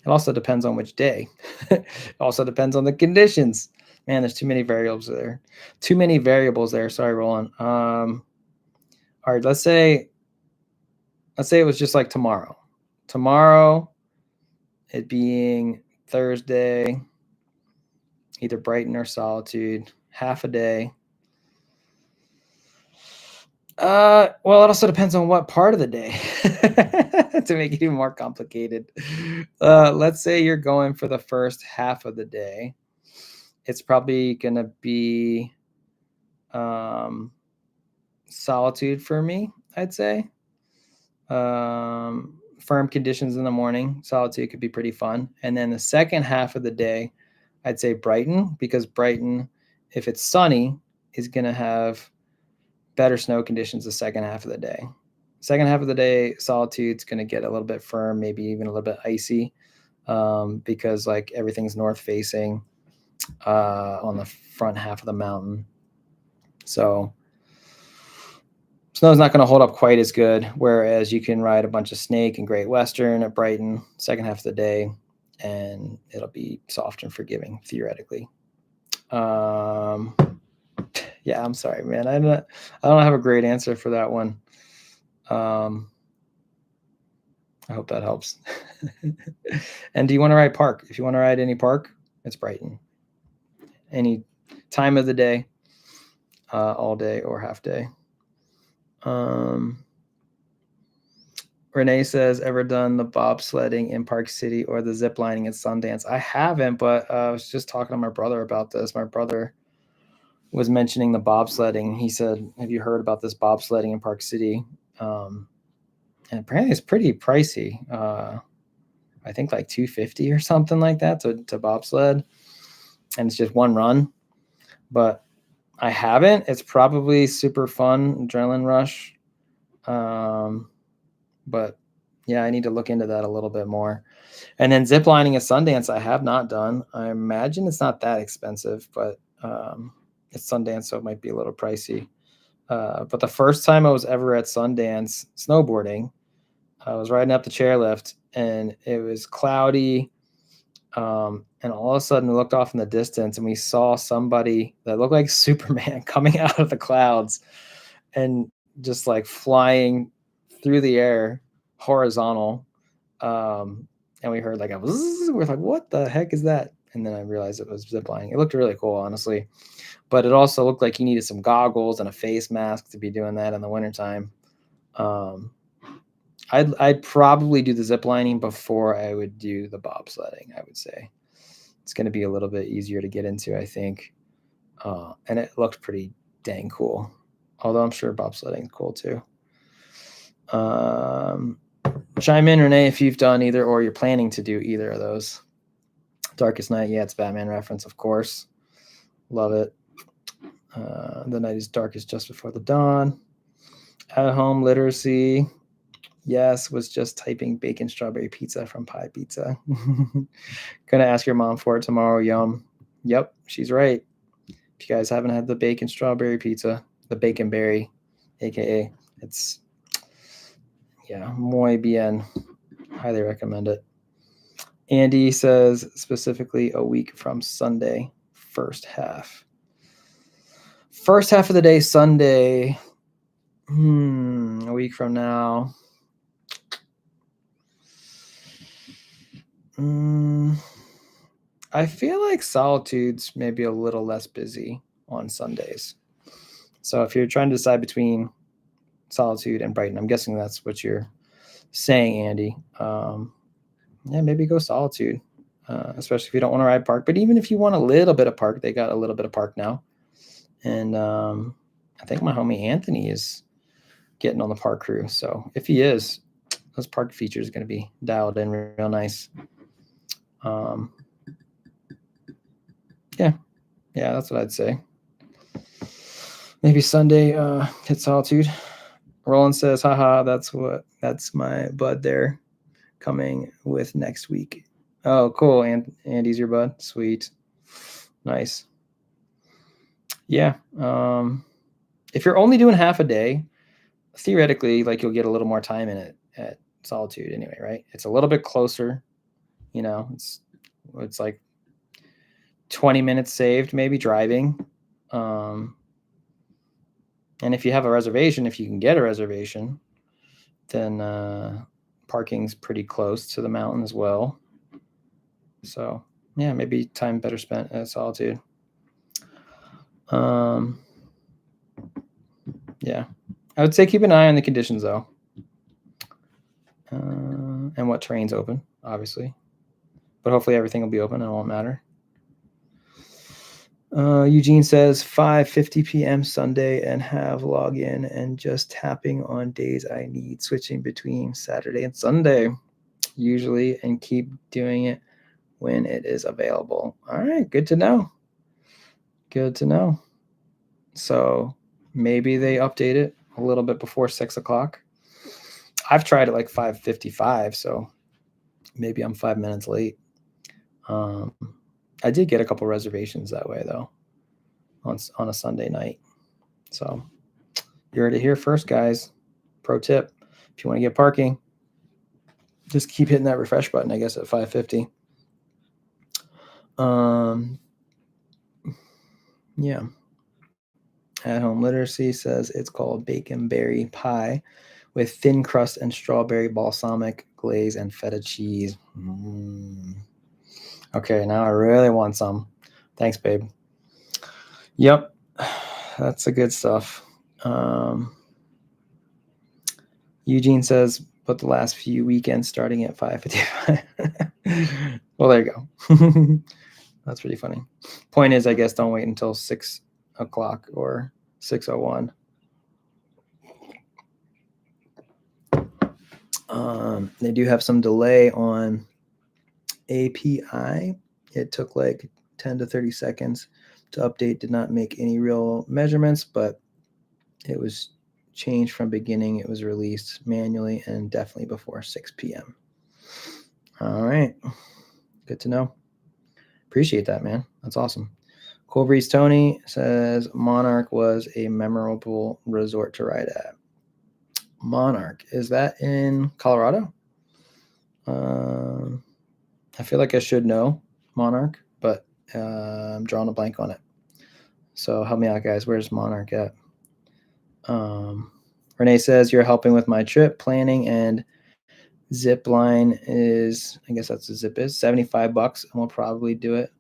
It also depends on which day. It also depends on the conditions. Man, there's too many variables there. Too many variables there. Sorry, Roland. All right, let's say it was just like tomorrow. Tomorrow, it being Thursday, either Brighton or Solitude, half a day. Well, it also depends on what part of the day to make it even more complicated. Let's say you're going for the first half of the day. It's probably going to be Solitude for me, I'd say. Firm conditions in the morning. Solitude could be pretty fun. And then the second half of the day, I'd say Brighton, because Brighton, if it's sunny, is going to have better snow conditions the second half of the day. Second half of the day, Solitude's going to get a little bit firm, maybe even a little bit icy, because like everything's north facing on the front half of the mountain. So snow's not going to hold up quite as good, whereas you can ride a bunch of Snake and Great Western at Brighton second half of the day, and it'll be soft and forgiving, theoretically. Yeah, I'm sorry, man. I don't have a great answer for that one. I hope that helps. And do you want to ride park? If you want to ride any park, it's Brighton. Any time of the day, all day or half day. Renee says, ever done the bobsledding in Park City or the ziplining at Sundance? I haven't, but I was just talking to my brother about this. My brother was mentioning the bobsledding. He said, have you heard about this bobsledding in Park City? And apparently it's pretty pricey. I think like $250 or something like that to bobsled. And it's just one run. But I haven't. It's probably super fun, adrenaline rush. But yeah, I need to look into that a little bit more. And then ziplining at Sundance, I have not done. I imagine it's not that expensive, but it's Sundance, so it might be a little pricey. But the first time I was ever at Sundance snowboarding, I was riding up the chairlift, and it was cloudy. And all of a sudden, we looked off in the distance, and we saw somebody that looked like Superman coming out of the clouds and just like flying through the air horizontal. And we heard like a zzz, we're like, what the heck is that? And then I realized it was ziplining. It looked really cool, honestly. But it also looked like you needed some goggles and a face mask to be doing that in the wintertime. I'd probably do the ziplining before I would do the bobsledding, I would say. It's going to be a little bit easier to get into, I think. And it looked pretty dang cool. Although I'm sure bobsledding is cool too. Chime in, Renee, if you've done either or you're planning to do either of those. Darkest Night, yeah, it's Batman reference, of course. Love it. The night is darkest just before the dawn. At home literacy. Yes, was just typing bacon strawberry pizza from Pie Pizza. Gonna ask your mom for it tomorrow. Yum. Yep, she's right. If you guys haven't had the bacon strawberry pizza, the bacon berry, aka, it's muy bien. Highly recommend it. Andy says specifically a week from Sunday, first half. First half of the day, Sunday. A week from now. I feel like Solitude's maybe a little less busy on Sundays. So if you're trying to decide between Solitude and Brighton, I'm guessing that's what you're saying, Andy. Maybe go Solitude, especially if you don't want to ride park. But even if you want a little bit of park, they got a little bit of park now. And I think my homie Anthony is getting on the park crew. So if he is, those park features are going to be dialed in real nice. Yeah, that's what I'd say. Maybe Sunday hit Solitude. Roland says, haha, that's my bud there coming with next week. Oh, cool. Andy's your bud. Sweet. Nice. Yeah. If you're only doing half a day, theoretically, like you'll get a little more time in it at Solitude anyway, right? It's a little bit closer. You know, it's like 20 minutes saved, maybe driving. And if you have a reservation, if you can get a reservation, then parking's pretty close to the mountain as well. So yeah, maybe time better spent at Solitude. Yeah, I would say keep an eye on the conditions though, and what terrain's open, obviously. But hopefully everything will be open and it won't matter. Eugene says 5:50 p.m. Sunday and have login and just tapping on days I need, switching between Saturday and Sunday usually, and keep doing it when it is available. All right, good to know. Good to know. So maybe they update it a little bit before 6 o'clock. I've tried it like 5:55, so maybe I'm 5 minutes late. I did get a couple reservations that way though, on a Sunday night. So you heard it here first, guys. Pro tip: if you want to get parking, just keep hitting that refresh button, I guess, at 5:50. Yeah. At Home Literacy says it's called bacon berry pie with thin crust and strawberry balsamic glaze and feta cheese. Okay, now I really want some. Thanks, babe. Yep, that's the good stuff. Eugene says, but the last few weekends starting at 5:55. Well, there you go. That's pretty funny. Point is, I guess, don't wait until 6 o'clock or 6:01. They do have some delay on API. It took like 10 to 30 seconds to update. Did not make any real measurements, but it was changed from beginning. It was released manually and definitely before 6 p.m. All right. Good to know. Appreciate that, man. That's awesome. Cool Breeze Tony says Monarch was a memorable resort to ride at. Monarch, is that in Colorado? I feel like I should know Monarch, but I'm drawing a blank on it. So help me out, guys. Where's Monarch at? Renee says you're helping with my trip planning, and Zipline is, I guess that's the zip is, $75, and we'll probably do it.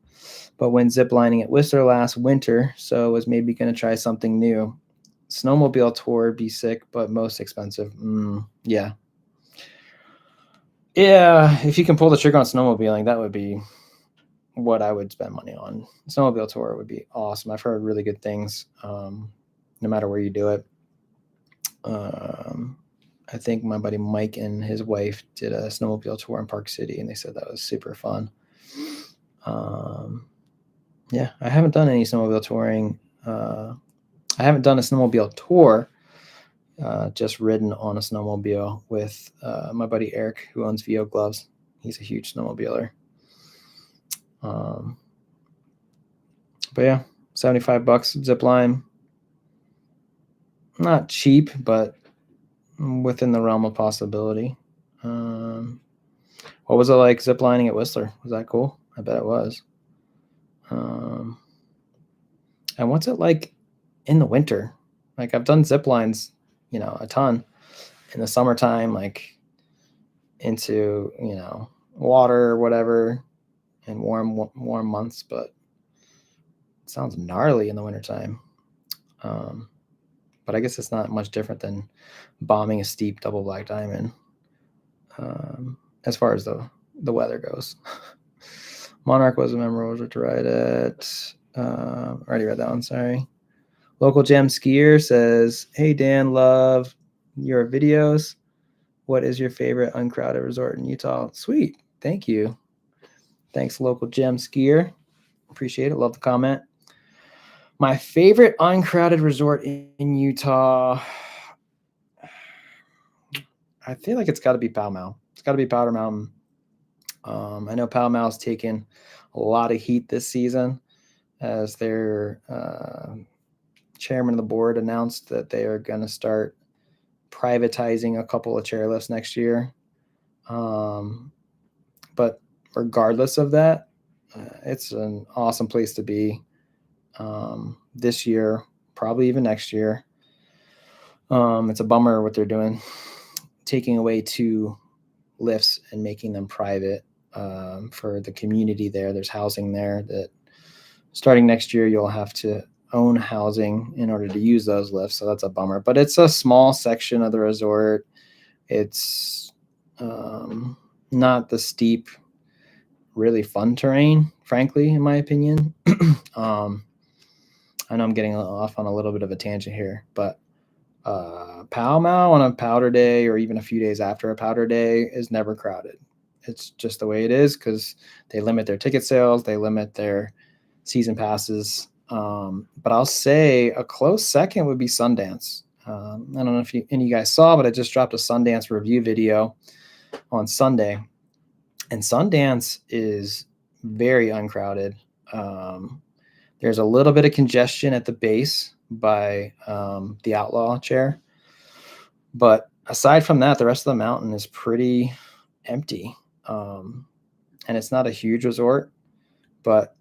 But went ziplining at Whistler last winter, so was maybe going to try something new. Snowmobile Tour would be sick, but most expensive. Yeah. Yeah, if you can pull the trigger on snowmobiling, that would be what I would spend money on. Snowmobile Tour would be awesome. I've heard really good things, no matter where you do it. I think my buddy Mike and his wife did a snowmobile tour in Park City, and they said that was super fun. Yeah, I haven't done any snowmobile touring. I haven't done a snowmobile tour, just ridden on a snowmobile with my buddy Eric, who owns VO Gloves. He's a huge snowmobiler. But yeah, $75 zipline. Not cheap, but within the realm of possibility. What was it like ziplining at Whistler? Was that cool? I bet it was. And what's it like in the winter? Like, I've done zip lines, a ton in the summertime, like into, water or whatever in warm months, but it sounds gnarly in the wintertime. But I guess it's not much different than bombing a steep double black diamond, as far as the weather goes. Monarch was a memorable to ride at. Already read that one, sorry. Local Gem Skier says, hey, Dan, love your videos. What is your favorite uncrowded resort in Utah? Sweet. Thank you. Thanks, Local Gem Skier. Appreciate it. Love the comment. My favorite uncrowded resort in Utah, I feel like it's got to be Palmau. It's got to be Powder Mountain. I know Palmau's taken a lot of heat this season as their chairman of the board announced that they are going to start privatizing a couple of chairlifts next year. But regardless of that, it's an awesome place to be this year, probably even next year. It's a bummer what they're doing, taking away 2 lifts and making them private for the community there. There's housing there that starting next year, you'll have to own housing in order to use those lifts. So that's a bummer, but it's a small section of the resort. It's not the steep, really fun terrain, frankly, in my opinion. I know I'm getting off on a little bit of a tangent here, but Pall Mall on a powder day or even a few days after a powder day is never crowded. It's just the way it is because they limit their ticket sales. They limit their season passes. But I'll say a close second would be Sundance. I don't know if any of you guys saw, but I just dropped a Sundance review video on Sunday. And Sundance is very uncrowded. There's a little bit of congestion at the base by the Outlaw chair. But aside from that, the rest of the mountain is pretty empty. And it's not a huge resort, but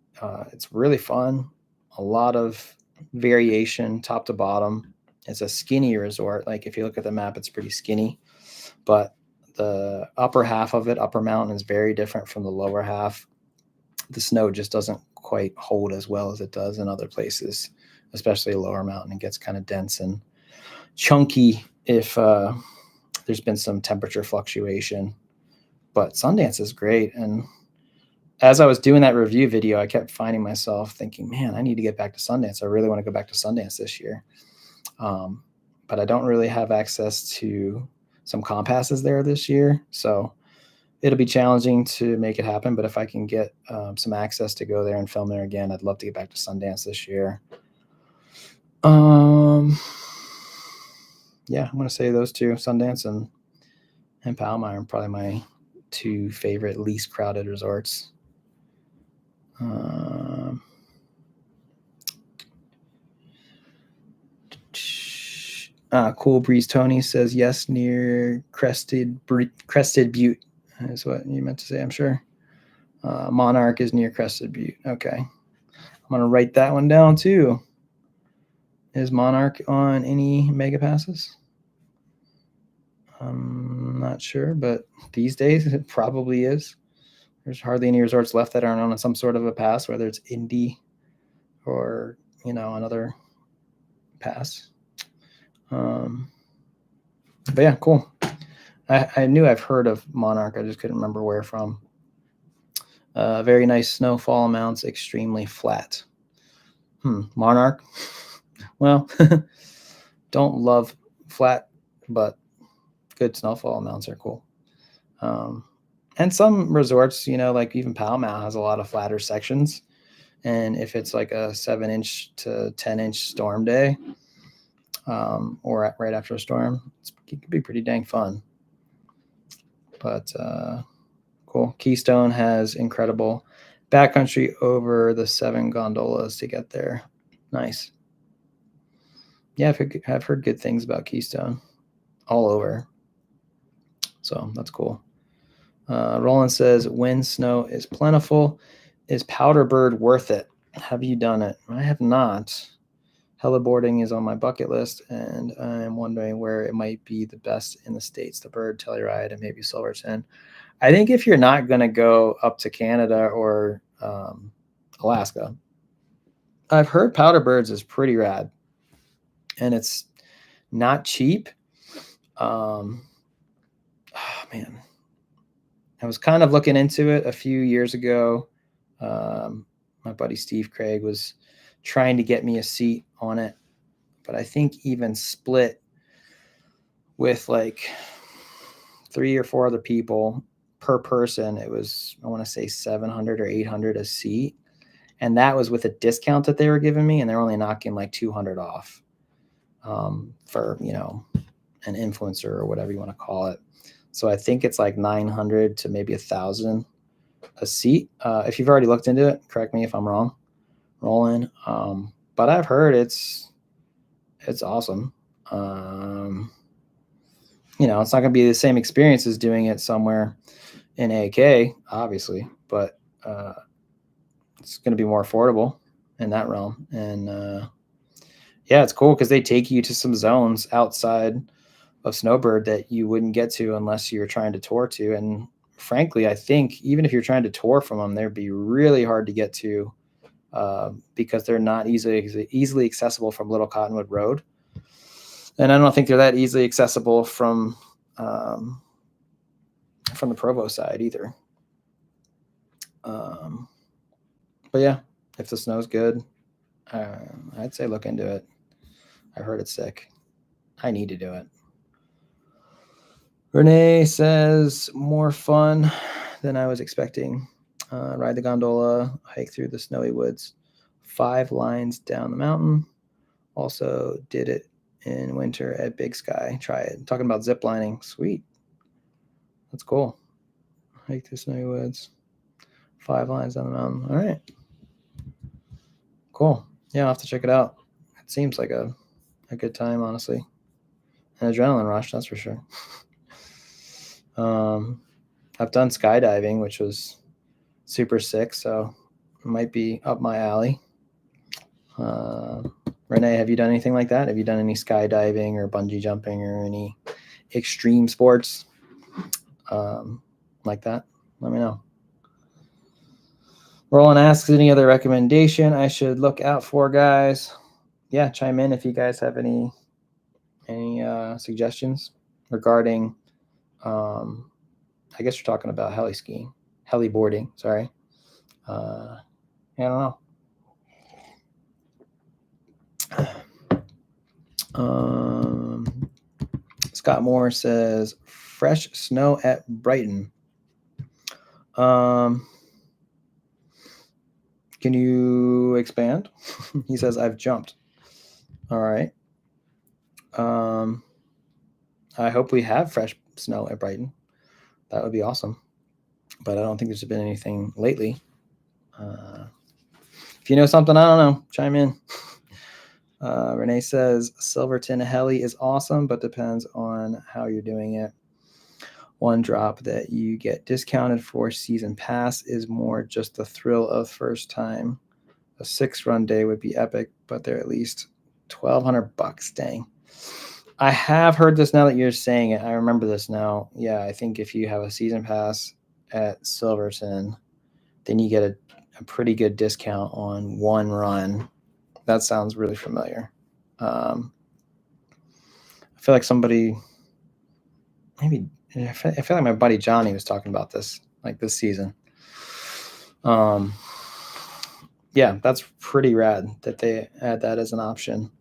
it's really fun. A lot of variation top to bottom. It's a skinny resort. Like if you look at the map, it's pretty skinny. But the upper half of it, upper mountain, is very different from the lower half. The snow just doesn't quite hold as well as it does in other places, especially lower mountain. It gets kind of dense and chunky if there's been some temperature fluctuation. But Sundance is great. And as I was doing that review video, I kept finding myself thinking, man, I need to get back to Sundance. I really want to go back to Sundance this year. But I don't really have access to some compasses there this year. So it'll be challenging to make it happen. But if I can get some access to go there and film there again, I'd love to get back to Sundance this year. Yeah, I'm going to say those two, Sundance and Pall Mall, are probably my 2 favorite least crowded resorts. Cool Breeze Tony says yes, near Crested Butte is what you meant to say, I'm sure. Monarch is near Crested Butte. Okay. I'm going to write that one down too. Is Monarch on any mega passes? I'm not sure, but these days it probably is. There's hardly any resorts left that aren't on some sort of a pass, whether it's Indy or, another pass. But yeah, cool. I knew I've heard of Monarch. I just couldn't remember where from. Very nice snowfall amounts, extremely flat. Monarch. Well, don't love flat, but good snowfall amounts are cool. And some resorts, like even Pall Mall has a lot of flatter sections. And if it's like a 7-inch to 10-inch storm day, or right after a storm, it could be pretty dang fun. But cool. Keystone has incredible backcountry over the 7 gondolas to get there. Nice. Yeah, I've heard good things about Keystone all over. So that's cool. Roland says, when snow is plentiful, is powder bird worth it? Have you done it? I have not. Heliboarding is on my bucket list, and I'm wondering where it might be the best in the States, the Bird, Telluride, and maybe Silverton. I think if you're not going to go up to Canada or Alaska, I've heard powder birds is pretty rad, and it's not cheap. Oh, man. I was kind of looking into it a few years ago. My buddy Steve Craig was trying to get me a seat on it, but I think even split with like 3 or 4 other people per person, it was, I want to say 700 or 800 a seat. And that was with a discount that they were giving me, and they're only knocking like 200 off for, an influencer or whatever you want to call it. So I think it's like 900 to maybe 1,000 a seat. If you've already looked into it, correct me if I'm wrong, Roland. But I've heard it's awesome. It's not going to be the same experience as doing it somewhere, in AK, obviously, but it's going to be more affordable in that realm. And yeah, it's cool because they take you to some zones outside of Snowbird that you wouldn't get to unless you're trying to tour to. And frankly, I think even if you're trying to tour from them, they'd be really hard to get to because they're not easily accessible from Little Cottonwood Road. And I don't think they're that easily accessible from the Provo side either. But yeah, if the snow's good, I'd say look into it. I heard it's sick. I need to do it. Renee says more fun than I was expecting. Ride the gondola, hike through the snowy woods, 5 lines down the mountain. Also did it in winter at Big Sky. Try it. Talking about ziplining. Sweet. That's cool. Hike through snowy woods, 5 lines down the mountain. All right. Cool. Yeah, I'll have to check it out. It seems like a good time, honestly. An adrenaline rush, that's for sure. I've done skydiving, which was super sick, so it might be up my alley. Renee, have you done anything like that? Have you done any skydiving or bungee jumping or any extreme sports like that? Let me know. Roland asks, any other recommendation I should look out for, guys? Yeah, chime in if you guys have any suggestions regarding I guess you're talking about heli boarding, sorry. I don't know. Scott Moore says fresh snow at Brighton. Can you expand? He says I've jumped. All right. I hope we have fresh snow at Brighton. That would be awesome. But I don't think there's been anything lately. If you know something, I don't know, chime in. Renee says Silverton heli is awesome, but depends on how you're doing it. One drop that you get discounted for season pass is more just the thrill of first time. A 6-run day would be epic, but they're at least $1,200. Dang. I have heard this now that you're saying it. I remember this now. Yeah, I think if you have a season pass at Silverton, then you get a pretty good discount on one run. That sounds really familiar. I feel like somebody, maybe, I feel like my buddy Johnny was talking about this, like this season. Yeah, that's pretty rad that they add that as an option.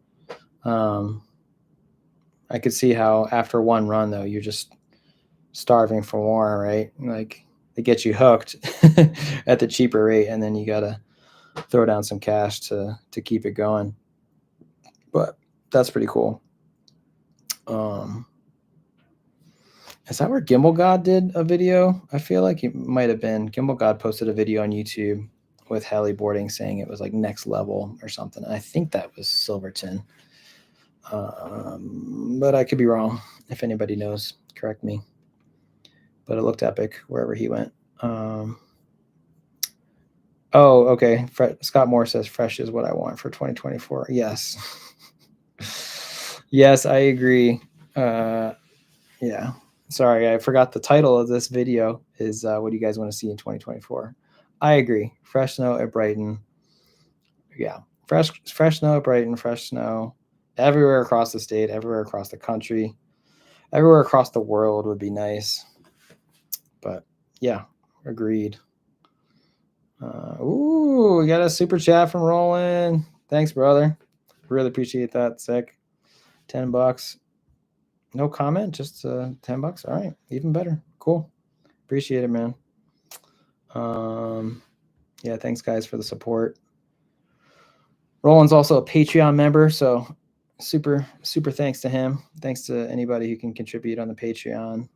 I could see how after one run, though, you're just starving for more, right? Like they get you hooked at the cheaper rate, and then you got to throw down some cash to keep it going. But that's pretty cool. Is that where Gimbal God did a video? I feel like it might have been. Gimbal God posted a video on YouTube with heli boarding saying it was like next level or something. I think that was Silverton. But I could be wrong. If anybody knows, correct me. But it looked epic wherever he went. Oh, okay. Scott Moore says fresh is what I want for 2024. Yes. Yes, I agree. Yeah. Sorry, I forgot the title of this video is what do you guys want to see in 2024? I agree. Fresh snow at Brighton. Yeah. Fresh snow at Brighton, fresh snow everywhere across the state, everywhere across the country, everywhere across the world would be nice. But yeah, agreed. We got a super chat from Roland. Thanks, brother. Really appreciate that. Sick. $10. No comment, just $10. All right, even better. Cool. Appreciate it, man. Yeah, thanks guys for the support. Roland's also a Patreon member, so super thanks to him. Thanks to anybody who can contribute on the Patreon.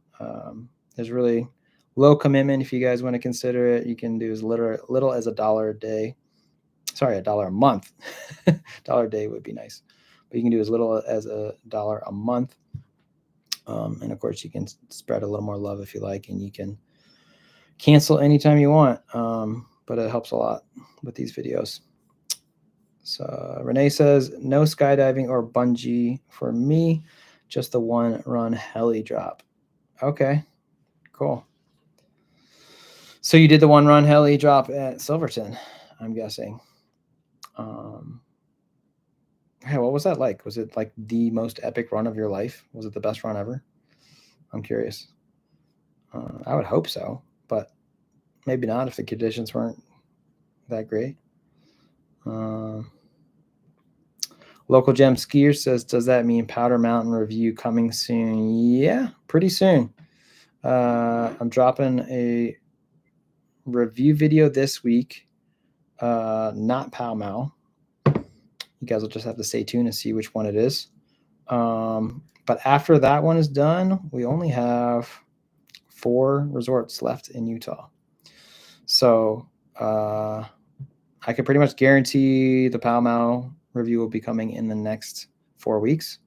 There's really low commitment. If you guys want to consider it, you can do as little as $1 a day. Sorry, $1 a month. $1 a day would be nice, but you can do as little as $1 a month. And of course, you can spread a little more love if you like, and you can Cancel anytime you want, but it helps a lot with these videos. So Renee says, no skydiving or bungee for me, just the one run heli drop. Okay, cool. So you did the one run heli drop at Silverton, I'm guessing. Hey, what was that like? Was it like the most epic run of your life? Was it the best run ever? I'm curious. I would hope so, but maybe not if the conditions weren't that great. Local Gem Skier says, does that mean Powder Mountain review coming soon? Yeah, pretty soon. I'm dropping a review video this week, not Pow Mau. You guys will just have to stay tuned and see which one it is. But after that one is done, we only have 4 resorts left in Utah. So I can pretty much guarantee the Pow Mau review will be coming in the next 4 weeks.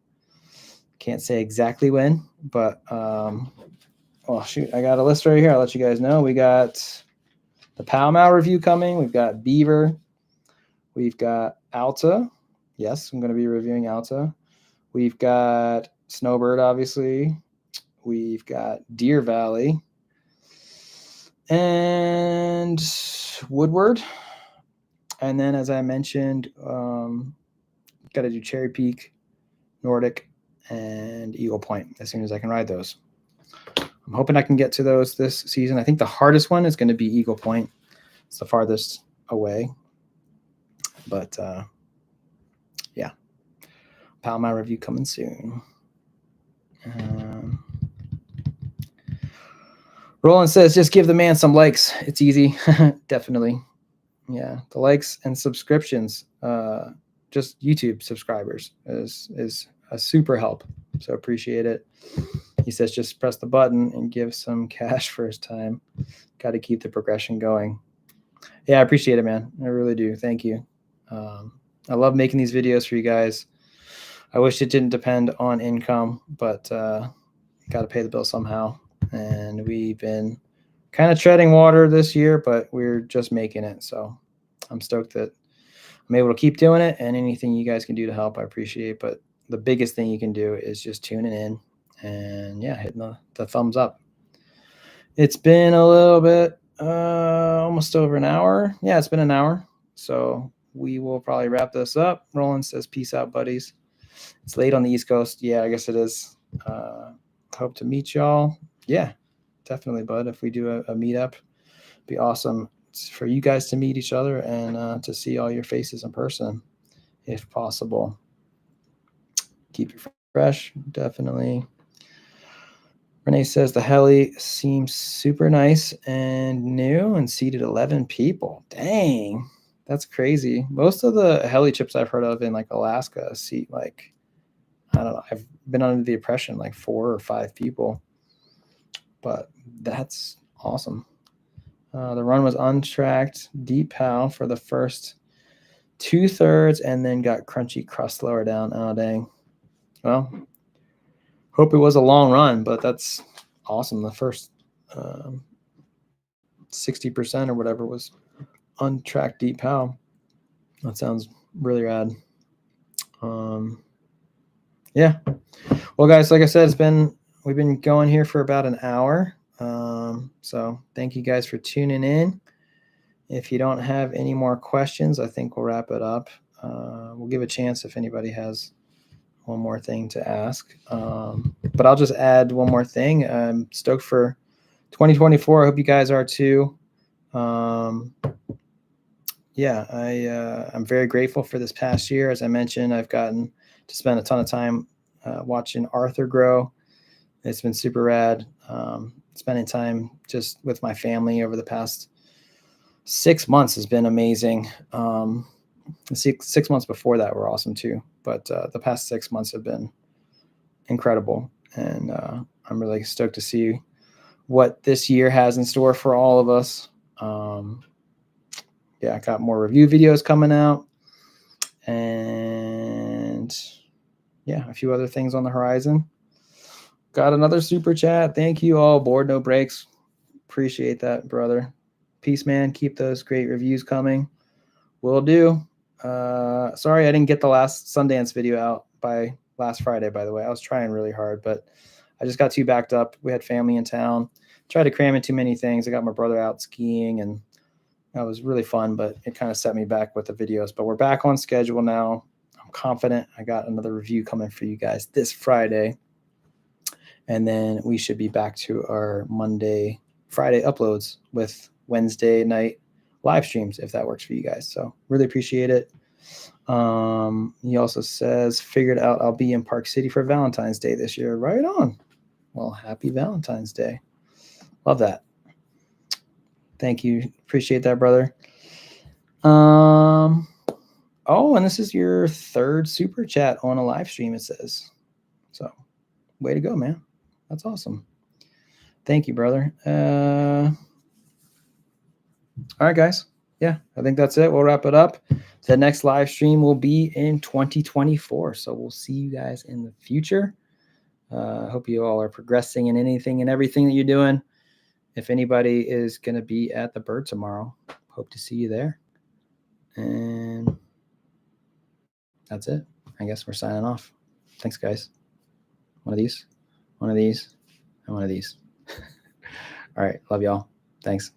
Can't say exactly when, but well, shoot, I got a list right here. I'll let you guys know. We got the Pow Mau review coming. We've got Beaver. We've got Alta. Yes, I'm going to be reviewing Alta. We've got Snowbird, obviously. We've got Deer Valley. And Woodward. And then, as I mentioned, got to do Cherry Peak, Nordic, and Eagle Point as soon as I can ride those. I'm hoping I can get to those this season. I think the hardest one is going to be Eagle Point. It's the farthest away. But, yeah. Pow Mau review coming soon. Roland says, just give the man some likes. It's easy. Definitely. Yeah. The likes and subscriptions, just YouTube subscribers is a super help. So appreciate it. He says, just press the button and give some cash first time. Got to keep the progression going. Yeah, I appreciate it, man. I really do. Thank you. I love making these videos for you guys. I wish it didn't depend on income, but got to pay the bill somehow. And we've been kind of treading water this year, but we're just making it. So I'm stoked that I'm able to keep doing it, and anything you guys can do to help, I appreciate. But the biggest thing you can do is just tuning in and, yeah, hitting the thumbs up. It's been a little bit, almost over an hour. Yeah, it's been an hour. So we will probably wrap this up. Roland says, peace out, buddies. It's late on the East Coast. Yeah, I guess it is. Hope to meet y'all. Yeah, definitely, bud. If we do a meetup, it'd be awesome for you guys to meet each other and to see all your faces in person, if possible. Keep it fresh, definitely. Renee says the heli seems super nice and new and seated 11 people. Dang, that's crazy. Most of the heli trips I've heard of in like Alaska seat like, I don't know, I've been under the impression like 4 or 5 people, but that's awesome. The run was untracked deep pow for the first 2/3 and then got crunchy crust lower down. Oh, dang. Well, hope it was a long run, but that's awesome. The first 60% or whatever was untracked deep pow. That sounds really rad. Yeah. Well, guys, like I said, we've been going here for about an hour. So thank you guys for tuning in. If you don't have any more questions, I think we'll wrap it up. We'll give a chance if anybody has one more thing to ask. But I'll just add one more thing. I'm stoked for 2024. I hope you guys are too. Yeah, I'm very grateful for this past year. As I mentioned, I've gotten to spend a ton of time watching Arthur grow. It's been super rad. Spending time just with my family over the past 6 months has been amazing. The 6 months before that were awesome too, but the past 6 months have been incredible, and I'm really stoked to see what this year has in store for all of us. Yeah, I got more review videos coming out, and yeah, a few other things on the horizon. Got another super chat. Thank you all. Board No Breaks. Appreciate that, brother. Peace, man. Keep those great reviews coming. Will do. Sorry I didn't get the last Sundance video out by last Friday, by the way. I was trying really hard, but I just got too backed up. We had family in town. Tried to cram in too many things. I got my brother out skiing, and that was really fun, but it kind of set me back with the videos. But we're back on schedule now. I'm confident. I got another review coming for you guys this Friday. And then we should be back to our Friday uploads with Wednesday night live streams, if that works for you guys. So really appreciate it. He also says, figured out I'll be in Park City for Valentine's Day this year. Right on. Well, happy Valentine's Day. Love that. Thank you. Appreciate that, brother. Oh, and this is your third super chat on a live stream, it says. So way to go, man. That's awesome. Thank you, brother. All right, guys. Yeah, I think that's it. We'll wrap it up. The next live stream will be in 2024. So we'll see you guys in the future. I hope you all are progressing in anything and everything that you're doing. If anybody is going to be at the Bird tomorrow, hope to see you there. And that's it. I guess we're signing off. Thanks, guys. One of these, and one of these. All right. Love y'all. Thanks.